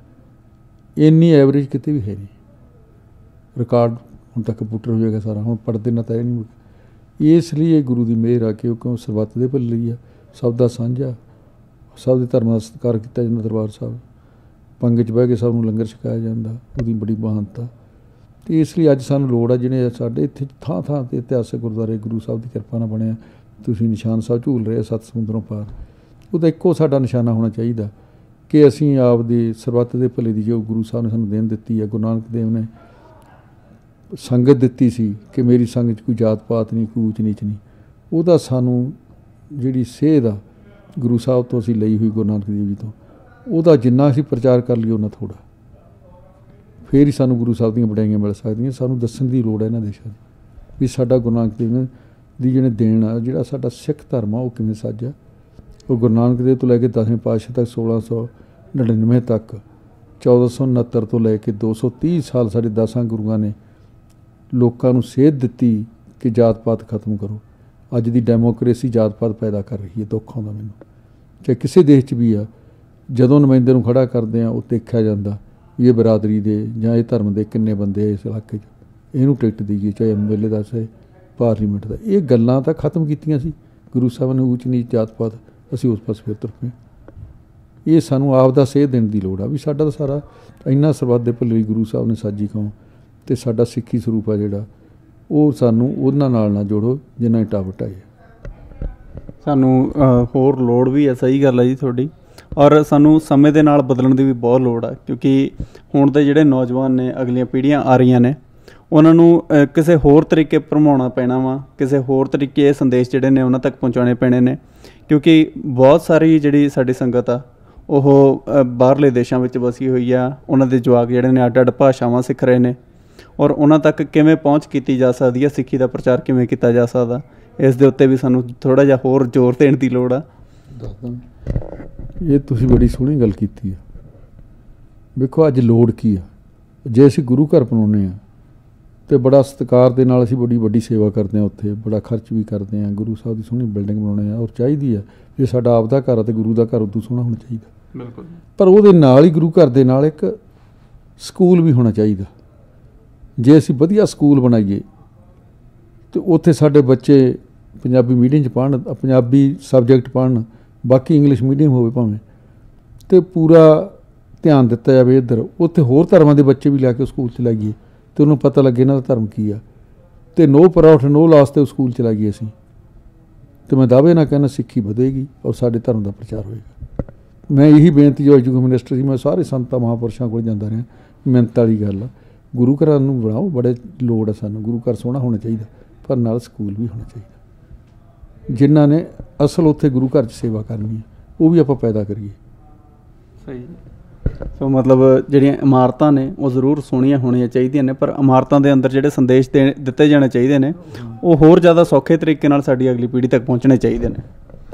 ਇੰਨੀ ਐਵਰੇਜ ਕਿਤੇ ਵੀ ਹੈ ਨਹੀਂ। ਰਿਕਾਰਡ ਹੁਣ ਤੱਕ ਕੰਪਿਊਟਰ ਹੋ ਜਾਏਗਾ ਸਾਰਾ, ਹੁਣ ਪੜ੍ਹਦੇ ਨਾ ਤਾਂ ਇਹ ਨਹੀਂ। ਇਸ ਲਈ ਇਹ ਗੁਰੂ ਦੀ ਮਿਹਰ ਆ ਕਿ ਕਿਉਂ ਸਰਬੱਤ ਦੇ ਭਲੇ ਲਈ ਆ, ਸਭ ਦਾ ਸਾਂਝਾ, ਸਭ ਦੇ ਧਰਮਾਂ ਦਾ ਸਤਿਕਾਰ ਕੀਤਾ ਜਾਂਦਾ। ਦਰਬਾਰ ਸਾਹਿਬ ਪੰਗਤ 'ਚ ਬਹਿ ਕੇ ਸਭ ਨੂੰ ਲੰਗਰ ਛਕਾਇਆ ਜਾਂਦਾ, ਉਹਦੀ ਬੜੀ ਮਹਾਨਤਾ। ਅਤੇ ਇਸ ਲਈ ਅੱਜ ਸਾਨੂੰ ਲੋੜ ਆ, ਜਿਹੜੇ ਸਾਡੇ ਇੱਥੇ ਥਾਂ ਥਾਂ 'ਤੇ ਇਤਿਹਾਸਕ ਗੁਰਦੁਆਰੇ ਗੁਰੂ ਸਾਹਿਬ ਦੀ ਕਿਰਪਾ ਨਾਲ ਬਣਿਆ। ਤੁਸੀਂ ਨਿਸ਼ਾਨ ਸਾਹਿਬ ਝੂਲ ਰਹੇ 7 ਸਮੁੰਦਰੋਂ ਪਾਰ, ਉਹਦਾ ਇੱਕੋ ਸਾਡਾ ਨਿਸ਼ਾਨਾ ਹੋਣਾ ਚਾਹੀਦਾ ਕਿ ਅਸੀਂ ਆਪਦੀ ਸਰਬੱਤ ਦੇ ਭਲੇ ਦੀ ਜੋ ਗੁਰੂ ਸਾਹਿਬ ਨੇ ਸਾਨੂੰ ਦੇਣ ਦਿੱਤੀ ਹੈ, ਗੁਰੂ ਨਾਨਕ ਦੇਵ ਨੇ ਸੰਗਤ ਦਿੱਤੀ ਸੀ ਕਿ ਮੇਰੀ ਸੰਗਤ 'ਚ ਕੋਈ ਜਾਤ ਪਾਤ ਨਹੀਂ, ਕੋਈ ਊਚ ਨੀਚ ਨਹੀਂ, ਉਹਦਾ ਸਾਨੂੰ ਜਿਹੜੀ ਸੇਧ ਆ ਗੁਰੂ ਸਾਹਿਬ ਤੋਂ ਅਸੀਂ ਲਈ ਹੋਈ, ਗੁਰੂ ਨਾਨਕ ਦੇਵ ਜੀ ਤੋਂ, ਉਹਦਾ ਜਿੰਨਾ ਅਸੀਂ ਪ੍ਰਚਾਰ ਕਰ ਲਈਏ ਉਹਨਾਂ ਥੋੜ੍ਹਾ। ਫਿਰ ਹੀ ਸਾਨੂੰ ਗੁਰੂ ਸਾਹਿਬ ਦੀਆਂ ਵਡਿਆਈਆਂ ਮਿਲ ਸਕਦੀਆਂ। ਸਾਨੂੰ ਦੱਸਣ ਦੀ ਲੋੜ ਹੈ ਇਹਨਾਂ ਦੇਸ਼ਾਂ ਦੀ ਵੀ ਸਾਡਾ ਗੁਰੂ ਨਾਨਕ ਦੇਵ ਦੀ ਜਿਹੜੇ ਦੇਣ ਆ, ਜਿਹੜਾ ਸਾਡਾ ਸਿੱਖ ਧਰਮ ਆ ਉਹ ਕਿਵੇਂ ਸਾਜਿਆ। ਉਹ ਗੁਰੂ ਨਾਨਕ ਦੇਵ ਤੋਂ ਲੈ ਕੇ 10ਵੇਂ ਪਾਤਸ਼ਾਹ ਤੱਕ 1600 99 ਤੱਕ 1469 ਤੋਂ ਲੈ ਕੇ 230 ਸਾਲ ਸਾਡੇ 10 ਗੁਰੂਆਂ ਨੇ ਲੋਕਾਂ ਨੂੰ ਸੇਧ ਦਿੱਤੀ ਕਿ ਜਾਤ ਪਾਤ ਖਤਮ ਕਰੋ। ਅੱਜ ਦੀ ਡੈਮੋਕ੍ਰੇਸੀ ਜਾਤ ਪਾਤ ਪੈਦਾ ਕਰ ਰਹੀ ਹੈ। ਦੁੱਖ ਆਉਂਦਾ ਮੈਨੂੰ, ਚਾਹੇ ਕਿਸੇ ਦੇਸ਼ 'ਚ ਵੀ ਆ, ਜਦੋਂ ਨੁਮਾਇੰਦੇ ਨੂੰ ਖੜਾ ਕਰਦੇ ਆ ਉਹ ਦੇਖਿਆ ਜਾਂਦਾ ਵੀ ਇਹ ਬਰਾਦਰੀ ਦੇ ਜਾਂ ਇਹ ਧਰਮ ਦੇ ਕਿੰਨੇ ਬੰਦੇ ਆ ਇਸ ਇਲਾਕੇ 'ਚ, ਇਹਨੂੰ ਟਿਕਟ ਦੇਈਏ, ਚਾਹੇ MLA ਦਾ ਚਾਹੇ ਪਾਰਲੀਮੈਂਟ ਦਾ। ਇਹ ਗੱਲਾਂ ਤਾਂ ਖਤਮ ਕੀਤੀਆਂ ਸੀ ਗੁਰੂ ਸਾਹਿਬ ਨੇ, ਊਚ ਨੀਚ ਜਾਤ ਪਾਤ, ਅਸੀਂ ਉਸ ਪਾਸੇ ਫਿਰ ਤੁਰ ਪਏ। ਇਹ ਸਾਨੂੰ ਆਪ ਦਾ ਸੇਧ ਦੇਣ ਦੀ ਲੋੜ ਆ ਵੀ ਸਾਡਾ ਤਾਂ ਸਾਰਾ ਇੰਨਾ ਸਰਬੱਤ ਦੇ ਭਲੇ ਗੁਰੂ ਸਾਹਿਬ ਨੇ ਸਾਜੀ ਕੌਮ ਅਤੇ ਸਾਡਾ ਸਿੱਖੀ ਸਰੂਪ ਆ ਜਿਹੜਾ, ਉਹ ਸਾਨੂੰ ਉਹਨਾਂ ਨਾਲ ਨਾ ਜੋੜੋ ਜਿੰਨਾ ਇੱਟਾ ਵੱਟਾ ਹੈ। ਸਾਨੂੰ ਹੋਰ ਲੋੜ ਵੀ ਹੈ, ਸਹੀ ਗੱਲ ਹੈ ਜੀ ਤੁਹਾਡੀ, ਔਰ ਸਾਨੂੰ ਸਮੇਂ ਦੇ ਨਾਲ ਬਦਲਣ ਦੀ ਵੀ ਬਹੁਤ ਲੋੜ ਆ, ਕਿਉਂਕਿ ਹੁਣ ਦੇ ਜਿਹੜੇ ਨੌਜਵਾਨ ਨੇ, ਅਗਲੀਆਂ ਪੀੜ੍ਹੀਆਂ ਆ ਰਹੀਆਂ ਨੇ, ਉਹਨਾਂ ਨੂੰ ਕਿਸੇ ਹੋਰ ਤਰੀਕੇ ਭਰਮਾਉਣਾ ਪੈਣਾ ਵਾ, ਕਿਸੇ ਹੋਰ ਤਰੀਕੇ ਇਹ ਸੰਦੇਸ਼ ਜਿਹੜੇ ਨੇ ਉਹਨਾਂ ਤੱਕ ਪਹੁੰਚਾਉਣੇ ਪੈਣੇ ਨੇ, ਕਿਉਂਕਿ ਬਹੁਤ ਸਾਰੀ ਜਿਹੜੀ ਸਾਡੀ ਸੰਗਤ ਆ ਉਹ ਬਾਹਰਲੇ ਦੇਸ਼ਾਂ ਵਿੱਚ ਵਸੀ ਹੋਈ ਆ। ਉਹਨਾਂ ਦੇ ਜਵਾਕ ਜਿਹੜੇ ਨੇ ਅੱਡ ਅੱਡ ਭਾਸ਼ਾਵਾਂ ਸਿੱਖ ਰਹੇ ਨੇ, ਔਰ ਉਹਨਾਂ ਤੱਕ ਕਿਵੇਂ ਪਹੁੰਚ ਕੀਤੀ ਜਾ ਸਕਦੀ ਹੈ, ਸਿੱਖੀ ਦਾ ਪ੍ਰਚਾਰ ਕਿਵੇਂ ਕੀਤਾ ਜਾ ਸਕਦਾ, ਇਸ ਦੇ ਉੱਤੇ ਵੀ ਸਾਨੂੰ ਥੋੜ੍ਹਾ ਜਿਹਾ ਹੋਰ ਜ਼ੋਰ ਦੇਣ ਦੀ ਲੋੜ ਆ। ਇਹ ਤੁਸੀਂ ਬੜੀ ਸੋਹਣੀ ਗੱਲ ਕੀਤੀ ਆ। ਵੇਖੋ ਅੱਜ ਲੋੜ ਕੀ ਆ, ਜੇ ਅਸੀਂ ਗੁਰੂ ਘਰ ਬਣਾਉਂਦੇ ਹਾਂ ਅਤੇ ਬੜਾ ਸਤਿਕਾਰ ਦੇ ਨਾਲ ਅਸੀਂ ਬੜੀ ਵੱਡੀ ਸੇਵਾ ਕਰਦੇ ਹਾਂ, ਉੱਥੇ ਬੜਾ ਖਰਚ ਵੀ ਕਰਦੇ ਹਾਂ, ਗੁਰੂ ਸਾਹਿਬ ਦੀ ਸੋਹਣੀ ਬਿਲਡਿੰਗ ਬਣਾਉਂਦੇ ਹਾਂ, ਔਰ ਚਾਹੀਦੀ ਆ ਜੇ ਸਾਡਾ ਆਪਦਾ ਘਰ ਆ ਅਤੇ ਗੁਰੂ ਦਾ ਘਰ ਉਦੋਂ ਸੋਹਣਾ ਹੋਣਾ ਚਾਹੀਦਾ। ਬਿਲਕੁਲ। ਪਰ ਉਹਦੇ ਨਾਲ ਹੀ ਗੁਰੂ ਘਰ ਦੇ ਨਾਲ ਇੱਕ ਸਕੂਲ ਵੀ ਹੋਣਾ ਚਾਹੀਦਾ। ਜੇ ਅਸੀਂ ਵਧੀਆ ਸਕੂਲ ਬਣਾਈਏ ਅਤੇ ਉੱਥੇ ਸਾਡੇ ਬੱਚੇ ਪੰਜਾਬੀ ਮੀਡੀਅਮ 'ਚ ਪੜ੍ਹਨ, ਪੰਜਾਬੀ ਸਬਜੈਕਟ ਪੜ੍ਹਨ, ਬਾਕੀ ਇੰਗਲਿਸ਼ ਮੀਡੀਅਮ ਹੋਵੇ ਭਾਵੇਂ, ਅਤੇ ਪੂਰਾ ਧਿਆਨ ਦਿੱਤਾ ਜਾਵੇ ਇੱਧਰ, ਉੱਥੇ ਹੋਰ ਧਰਮਾਂ ਦੇ ਬੱਚੇ ਵੀ ਲੈ ਕੇ ਸਕੂਲ 'ਚ ਲਾਈਏ ਅਤੇ ਉਹਨੂੰ ਪਤਾ ਲੱਗੇ ਇਹਨਾਂ ਦਾ ਧਰਮ ਕੀ ਆ, ਅਤੇ ਨੋ ਪਰਾਉਠ ਨੋ ਲਾਸ 'ਤੇ ਸਕੂਲ 'ਚ ਲਾਈਏ ਅਸੀਂ, ਅਤੇ ਮੈਂ ਦਾਅਵੇ ਨਾਲ ਕਹਿੰਦਾ ਸਿੱਖੀ ਵਧੇਗੀ ਔਰ ਸਾਡੇ ਧਰਮ ਦਾ ਪ੍ਰਚਾਰ ਹੋਏਗਾ। ਮੈਂ ਇਹੀ ਬੇਨਤੀ ਜੋ ਐਜੂਕੇਸ਼ਨ ਮਿਨਿਸਟਰ ਸੀ, ਮੈਂ ਸਾਰੇ ਸੰਤਾਂ ਮਹਾਂਪੁਰਸ਼ਾਂ ਕੋਲ ਜਾਂਦਾ ਰਿਹਾ, ਮਿਹਨਤ ਵਾਲੀ ਗੱਲ ਆ, ਗੁਰੂ ਘਰਾਂ ਨੂੰ ਬਣਾਓ, ਬੜੇ ਲੋੜ ਆ ਸਾਨੂੰ, ਗੁਰੂ ਘਰ ਸੋਹਣਾ ਹੋਣਾ ਚਾਹੀਦਾ, ਪਰ ਨਾਲ ਸਕੂਲ ਵੀ ਹੋਣਾ ਚਾਹੀਦਾ। ਜਿਨ੍ਹਾਂ ਨੇ ਅਸਲ ਉੱਥੇ ਗੁਰੂ ਘਰ 'ਚ ਸੇਵਾ ਕਰਨੀ ਹੈ ਉਹ ਵੀ ਆਪਾਂ ਪੈਦਾ ਕਰੀਏ। ਸਹੀ। ਸੋ ਮਤਲਬ ਜਿਹੜੀਆਂ ਇਮਾਰਤਾਂ ਨੇ ਉਹ ਜ਼ਰੂਰ ਸੋਹਣੀਆਂ ਹੋਣੀਆਂ ਚਾਹੀਦੀਆਂ ਨੇ, ਪਰ ਇਮਾਰਤਾਂ ਦੇ ਅੰਦਰ ਜਿਹੜੇ ਸੰਦੇਸ਼ ਦਿੱਤੇ ਜਾਣੇ ਚਾਹੀਦੇ ਨੇ ਉਹ ਹੋਰ ਜ਼ਿਆਦਾ ਸੌਖੇ ਤਰੀਕੇ ਨਾਲ ਸਾਡੀ ਅਗਲੀ ਪੀੜ੍ਹੀ ਤੱਕ ਪਹੁੰਚਣੇ ਚਾਹੀਦੇ ਨੇ।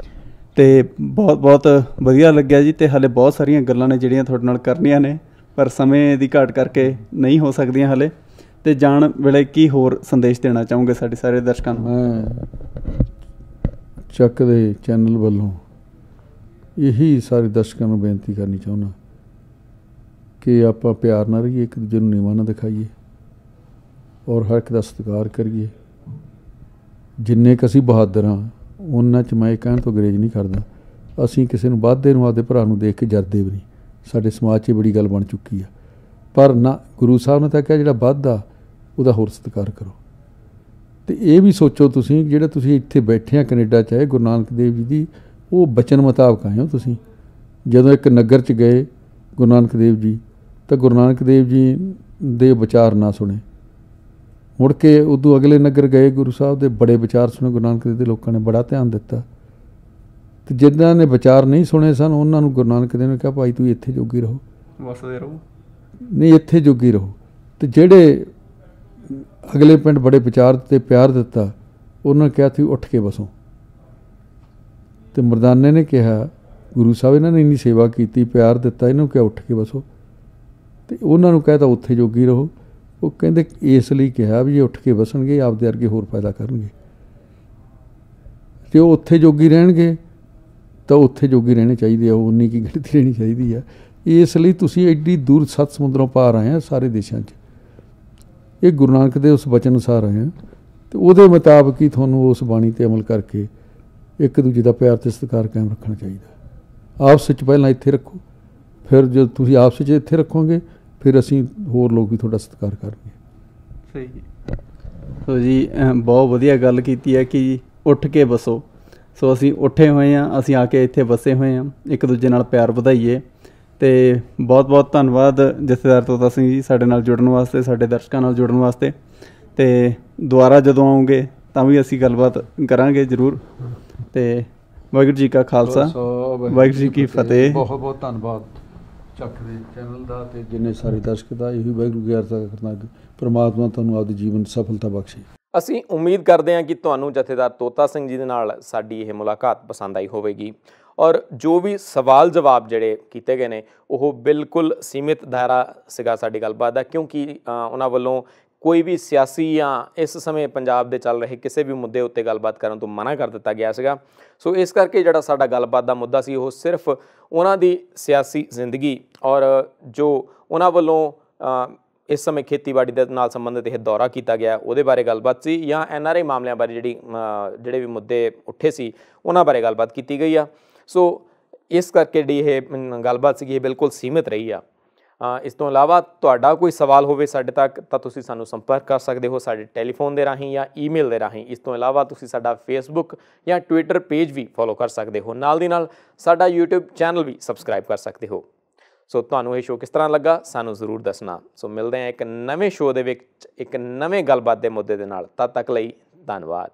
ਅਤੇ ਬਹੁਤ ਬਹੁਤ ਵਧੀਆ ਲੱਗਿਆ ਜੀ, ਅਤੇ ਹਾਲੇ ਬਹੁਤ ਸਾਰੀਆਂ ਗੱਲਾਂ ਨੇ ਜਿਹੜੀਆਂ ਤੁਹਾਡੇ ਨਾਲ ਕਰਨੀਆਂ ਨੇ, ਪਰ ਸਮੇਂ ਦੀ ਘਾਟ ਕਰਕੇ ਨਹੀਂ ਹੋ ਸਕਦੀਆਂ ਹਾਲੇ। ਅਤੇ ਜਾਣ ਵੇਲੇ ਕੀ ਹੋਰ ਸੰਦੇਸ਼ ਦੇਣਾ ਚਾਹੋਗੇ ਸਾਡੇ ਸਾਰੇ ਦਰਸ਼ਕਾਂ ਨੂੰ? ਮੈਂ ਚੱਕ ਦੇ ਚੈਨਲ ਵੱਲੋਂ ਇਹੀ ਸਾਰੇ ਦਰਸ਼ਕਾਂ ਨੂੰ ਬੇਨਤੀ ਕਰਨੀ ਚਾਹੁੰਦਾ ਕਿ ਆਪਾਂ ਪਿਆਰ ਨਾਲ ਰਹੀਏ, ਇੱਕ ਦੂਜੇ ਨੂੰ ਨੀਵਾਂ ਨਾ ਦਿਖਾਈਏ, ਔਰ ਹਰ ਇੱਕ ਦਾ ਸਤਿਕਾਰ ਕਰੀਏ। ਜਿੰਨੇ ਕੁ ਅਸੀਂ ਬਹਾਦਰ ਹਾਂ ਉਹਨਾਂ 'ਚ ਮੈਂ ਇਹ ਕਹਿਣ ਤੋਂ ਗੁਰੇਜ਼ ਨਹੀਂ ਕਰਦਾ, ਅਸੀਂ ਕਿਸੇ ਨੂੰ ਵਾਧੇ ਨੂੰ ਆਪਦੇ ਭਰਾ ਨੂੰ ਦੇਖ ਕੇ ਜਰਦੇ ਵੀ ਨਹੀਂ। ਸਾਡੇ ਸਮਾਜ 'ਚ ਇਹ ਬੜੀ ਗੱਲ ਬਣ ਚੁੱਕੀ ਆ। ਪਰ ਨਾ, ਗੁਰੂ ਸਾਹਿਬ ਨੇ ਤਾਂ ਕਿਹਾ ਜਿਹੜਾ ਵੱਧਦਾ ਉਹਦਾ ਹੋਰ ਸਤਿਕਾਰ ਕਰੋ। ਅਤੇ ਇਹ ਵੀ ਸੋਚੋ ਤੁਸੀਂ ਜਿਹੜੇ ਤੁਸੀਂ ਇੱਥੇ ਬੈਠੇ ਆ ਕੈਨੇਡਾ 'ਚ ਆਏ, ਗੁਰੂ ਨਾਨਕ ਦੇਵ ਜੀ ਦੀ ਉਹ ਬਚਨ ਮੁਤਾਬਕ ਆਏ ਹੋ ਤੁਸੀਂ। ਜਦੋਂ ਇੱਕ ਨਗਰ 'ਚ ਗਏ ਗੁਰੂ ਨਾਨਕ ਦੇਵ ਜੀ, ਤਾਂ ਗੁਰੂ ਨਾਨਕ ਦੇਵ ਜੀ ਦੇ ਵਿਚਾਰ ਨਾ ਸੁਣੇ, ਮੁੜ ਕੇ ਉਦੋਂ ਅਗਲੇ ਨਗਰ ਗਏ, ਗੁਰੂ ਸਾਹਿਬ ਦੇ ਬੜੇ ਵਿਚਾਰ ਸੁਣੇ, ਗੁਰੂ ਨਾਨਕ ਦੇਵ ਦੇ ਲੋਕਾਂ ਨੇ ਬੜਾ ਧਿਆਨ ਦਿੱਤਾ। ਅਤੇ ਜਿਨ੍ਹਾਂ ਨੇ ਵਿਚਾਰ ਨਹੀਂ ਸੁਣੇ ਸਨ ਉਹਨਾਂ ਨੂੰ ਗੁਰੂ ਨਾਨਕ ਦੇਵ ਨੇ ਕਿਹਾ ਭਾਈ ਤੁਸੀਂ ਇੱਥੇ ਜੋਗੀ ਰਹੋ, ਵਸਦੇ ਰਹੋ, ਨਹੀਂ ਇੱਥੇ ਜੋਗੀ ਰਹੋ। ਅਤੇ ਜਿਹੜੇ ਅਗਲੇ ਪਿੰਡ ਬੜੇ ਵਿਚਾਰ ਦਿੱਤੇ, ਪਿਆਰ ਦਿੱਤਾ, ਉਹਨਾਂ ਨੇ ਕਿਹਾ ਤੁਸੀਂ ਉੱਠ ਕੇ ਬਸੋ। ਅਤੇ ਮਰਦਾਨੇ ਨੇ ਕਿਹਾ ਗੁਰੂ ਸਾਹਿਬ ਇਹਨਾਂ ਨੇ ਇੰਨੀ ਸੇਵਾ ਕੀਤੀ, ਪਿਆਰ ਦਿੱਤਾ, ਇਹਨੂੰ ਕਿਹਾ ਉੱਠ ਕੇ ਬਸੋ। ਅਤੇ ਉਹਨਾਂ ਨੂੰ ਕਹਿਤਾ ਉੱਥੇ ਜੋਗੀ ਰਹੋ। ਉਹ ਕਹਿੰਦੇ ਇਸ ਲਈ ਕਿਹਾ ਵੀ ਜੇ ਉੱਠ ਕੇ ਬਸਣਗੇ ਆਪਦੇ ਵਰਗੇ ਹੋਰ ਪੈਦਾ ਕਰਨਗੇ, ਜੇ ਉਹ ਉੱਥੇ ਜੋਗੀ ਰਹਿਣਗੇ ਤਾਂ ਉੱਥੇ ਜੋਗੀ ਰਹਿਣੇ ਚਾਹੀਦੇ ਆ, ਉਹ ਉਨੀ ਕੀ ਗਿਣਤੀ ਰਹਿਣੀ ਚਾਹੀਦੀ ਆ। ਇਸ ਲਈ ਤੁਸੀਂ ਐਡੀ ਦੂਰ 7 ਸਮੁੰਦਰੋਂ ਪਾਰ ਆਏ ਆ ਸਾਰੇ ਦੇਸ਼ਾਂ 'ਚ, ਇਹ ਗੁਰੂ ਨਾਨਕ ਦੇ ਉਸ ਬਚਨ ਅਨੁਸਾਰ ਆਏ ਆ, ਅਤੇ ਉਹਦੇ ਮੁਤਾਬਕ ਹੀ ਤੁਹਾਨੂੰ ਉਸ ਬਾਣੀ 'ਤੇ ਅਮਲ ਕਰਕੇ ਇੱਕ ਦੂਜੇ ਦਾ ਪਿਆਰ ਅਤੇ ਸਤਿਕਾਰ ਕਾਇਮ ਰੱਖਣਾ ਚਾਹੀਦਾ। ਆਪਸ ਵਿੱਚ ਪਹਿਲਾਂ ਇੱਥੇ ਰੱਖੋ, ਫਿਰ ਜਦੋਂ ਤੁਸੀਂ ਆਪਸ ਵਿੱਚ ਇੱਥੇ ਰੱਖੋਗੇ ਫਿਰ ਅਸੀਂ ਹੋਰ ਲੋਕ ਵੀ ਤੁਹਾਡਾ ਸਤਿਕਾਰ ਕਰਨਗੇ। ਸਹੀ। ਸੋ ਜੀ ਬਹੁਤ ਵਧੀਆ ਗੱਲ ਕੀਤੀ ਹੈ ਕਿ ਉੱਠ ਕੇ ਬਸੋ। ਸੋ ਅਸੀਂ ਉੱਠੇ ਹੋਏ ਹਾਂ, ਅਸੀਂ ਆ ਕੇ ਇੱਥੇ ਵਸੇ ਹੋਏ ਹਾਂ, ਇੱਕ ਦੂਜੇ ਨਾਲ ਪਿਆਰ ਵਧਾਈਏ। ਅਤੇ ਬਹੁਤ ਬਹੁਤ ਧੰਨਵਾਦ ਜਥੇਦਾਰ ਤੋਤਾ ਸਿੰਘ ਜੀ ਸਾਡੇ ਨਾਲ ਜੁੜਨ ਵਾਸਤੇ, ਸਾਡੇ ਦਰਸ਼ਕਾਂ ਨਾਲ ਜੁੜਨ ਵਾਸਤੇ। ਅਤੇ ਦੁਬਾਰਾ ਜਦੋਂ ਆਉਂਗੇ ਤਾਂ ਵੀ ਅਸੀਂ ਗੱਲਬਾਤ ਕਰਾਂਗੇ ਜ਼ਰੂਰ। ਅਤੇ ਵਾਹਿਗੁਰੂ ਜੀ ਕਾ ਖਾਲਸਾ, ਵਾਹਿਗੁਰੂ ਜੀ ਕੀ ਫਤਿਹ। ਬਹੁਤ ਬਹੁਤ ਧੰਨਵਾਦ ਚੱਕ ਦੇ ਚੈਨਲ ਦਾ ਅਤੇ ਜਿੰਨੇ ਸਾਰੇ ਦਰਸ਼ਕ ਦਾ। ਇਹੀ ਵਾਹਿਗੁਰੂ ਕੀ ਅਰਦਾਸ ਕਰਨਾ ਕਿ ਪਰਮਾਤਮਾ ਤੁਹਾਨੂੰ ਆਪਦੇ ਜੀਵਨ ਸਫਲਤਾ ਬਖਸ਼ੇ। ਅਸੀਂ ਉਮੀਦ ਕਰਦੇ ਹਾਂ ਕਿ ਤੁਹਾਨੂੰ ਜਥੇਦਾਰ ਤੋਤਾ ਸਿੰਘ ਜੀ ਦੇ ਨਾਲ ਸਾਡੀ ਇਹ ਮੁਲਾਕਾਤ ਪਸੰਦ ਆਈ ਹੋਵੇਗੀ, ਔਰ ਜੋ ਵੀ ਸਵਾਲ ਜਵਾਬ ਜਿਹੜੇ ਕੀਤੇ ਗਏ ਨੇ ਉਹ ਬਿਲਕੁਲ ਸੀਮਿਤ ਦਾਇਰਾ ਸੀਗਾ ਸਾਡੀ ਗੱਲਬਾਤ ਦਾ, ਕਿਉਂਕਿ ਉਹਨਾਂ ਵੱਲੋਂ ਕੋਈ ਵੀ ਸਿਆਸੀ ਜਾਂ ਇਸ ਸਮੇਂ ਪੰਜਾਬ ਦੇ ਚੱਲ ਰਹੇ ਕਿਸੇ ਵੀ ਮੁੱਦੇ ਉੱਤੇ ਗੱਲਬਾਤ ਕਰਨ ਤੋਂ ਮਨਾ ਕਰ ਦਿੱਤਾ ਗਿਆ ਸੀਗਾ। ਸੋ ਇਸ ਕਰਕੇ ਜਿਹੜਾ ਸਾਡਾ ਗੱਲਬਾਤ ਦਾ ਮੁੱਦਾ ਸੀ ਉਹ ਸਿਰਫ ਉਹਨਾਂ ਦੀ ਸਿਆਸੀ ਜ਼ਿੰਦਗੀ ਔਰ ਜੋ ਉਹਨਾਂ ਵੱਲੋਂ ਇਸ ਸਮੇਂ ਖੇਤੀਬਾੜੀ ਦੇ ਨਾਲ ਸੰਬੰਧਿਤ ਇਹ ਦੌਰਾ ਕੀਤਾ ਗਿਆ ਉਹਦੇ ਬਾਰੇ ਗੱਲਬਾਤ ਸੀ, ਜਾਂ NRI ਮਾਮਲਿਆਂ ਬਾਰੇ ਜਿਹੜੇ ਵੀ ਮੁੱਦੇ ਉੱਠੇ ਸੀ ਉਹਨਾਂ ਬਾਰੇ ਗੱਲਬਾਤ ਕੀਤੀ ਗਈ ਆ। ਸੋ ਇਸ ਕਰਕੇ ਜਿਹੜੀ ਇਹ ਗੱਲਬਾਤ ਸੀਗੀ ਇਹ ਬਿਲਕੁਲ ਸੀਮਿਤ ਰਹੀ ਆ। ਇਸ ਤੋਂ ਇਲਾਵਾ ਤੁਹਾਡਾ ਕੋਈ ਸਵਾਲ ਹੋਵੇ ਸਾਡੇ ਤੱਕ ਤਾਂ ਤੁਸੀਂ ਸਾਨੂੰ ਸੰਪਰਕ ਕਰ ਸਕਦੇ ਹੋ ਸਾਡੇ ਟੈਲੀਫੋਨ ਦੇ ਰਾਹੀਂ ਜਾਂ ਈਮੇਲ ਦੇ ਰਾਹੀਂ। ਇਸ ਤੋਂ ਇਲਾਵਾ ਤੁਸੀਂ ਸਾਡਾ ਫੇਸਬੁੱਕ ਜਾਂ ਟਵਿੱਟਰ ਪੇਜ ਵੀ ਫੋਲੋ ਕਰ ਸਕਦੇ ਹੋ, ਨਾਲ ਦੀ ਨਾਲ ਸਾਡਾ YouTube ਚੈਨਲ ਵੀ ਸਬਸਕ੍ਰਾਈਬ ਕਰ ਸਕਦੇ ਹੋ। ਸੋ ਤੁਹਾਨੂੰ ਇਹ ਸ਼ੋਅ ਕਿਸ ਤਰ੍ਹਾਂ ਲੱਗਾ ਸਾਨੂੰ ਜ਼ਰੂਰ ਦੱਸਣਾ। ਸੋ ਮਿਲਦੇ ਹਾਂ ਇੱਕ ਨਵੇਂ ਸ਼ੋਅ ਦੇ ਵਿੱਚ ਇੱਕ ਨਵੇਂ ਗੱਲਬਾਤ ਦੇ ਮੁੱਦੇ ਦੇ ਨਾਲ। ਤਦ ਤੱਕ ਲਈ ਧੰਨਵਾਦ।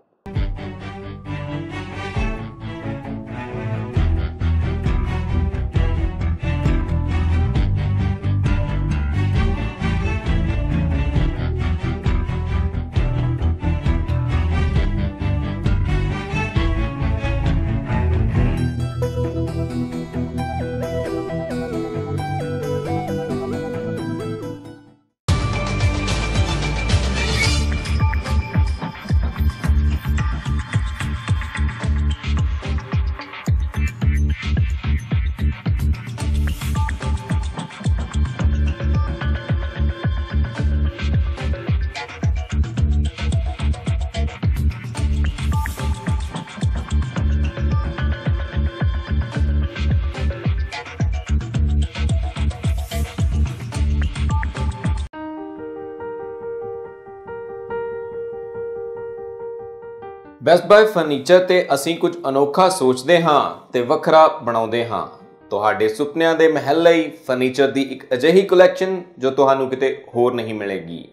ਬੈਸਟ ਬਾਏ ਫਰਨੀਚਰ ਤੇ ਅਸੀਂ ਕੁਝ ਅਨੋਖਾ ਸੋਚਦੇ ਹਾਂ ਤੇ ਵੱਖਰਾ ਬਣਾਉਂਦੇ ਹਾਂ। ਤੁਹਾਡੇ ਸੁਪਨਿਆਂ ਦੇ ਮਹਿਲ ਲਈ ਫਰਨੀਚਰ ਦੀ ਇੱਕ ਅਜਿਹੀ ਕਲੈਕਸ਼ਨ ਜੋ ਤੁਹਾਨੂੰ ਕਿਤੇ ਹੋਰ ਨਹੀਂ ਮਿਲੇਗੀ।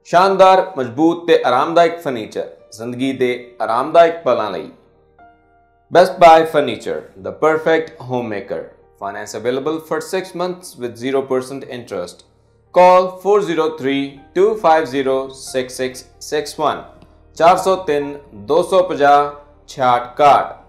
ਸ਼ਾਨਦਾਰ, ਮਜ਼ਬੂਤ ਤੇ ਆਰਾਮਦਾਇਕ ਫਰਨੀਚਰ ਜ਼ਿੰਦਗੀ ਦੇ ਆਰਾਮਦਾਇਕ ਪਲਾਂ ਲਈ। Best buy furniture, the perfect homemaker. Finance available for 6 months with 0% interest. Call 403-250-6661 403-250-6661।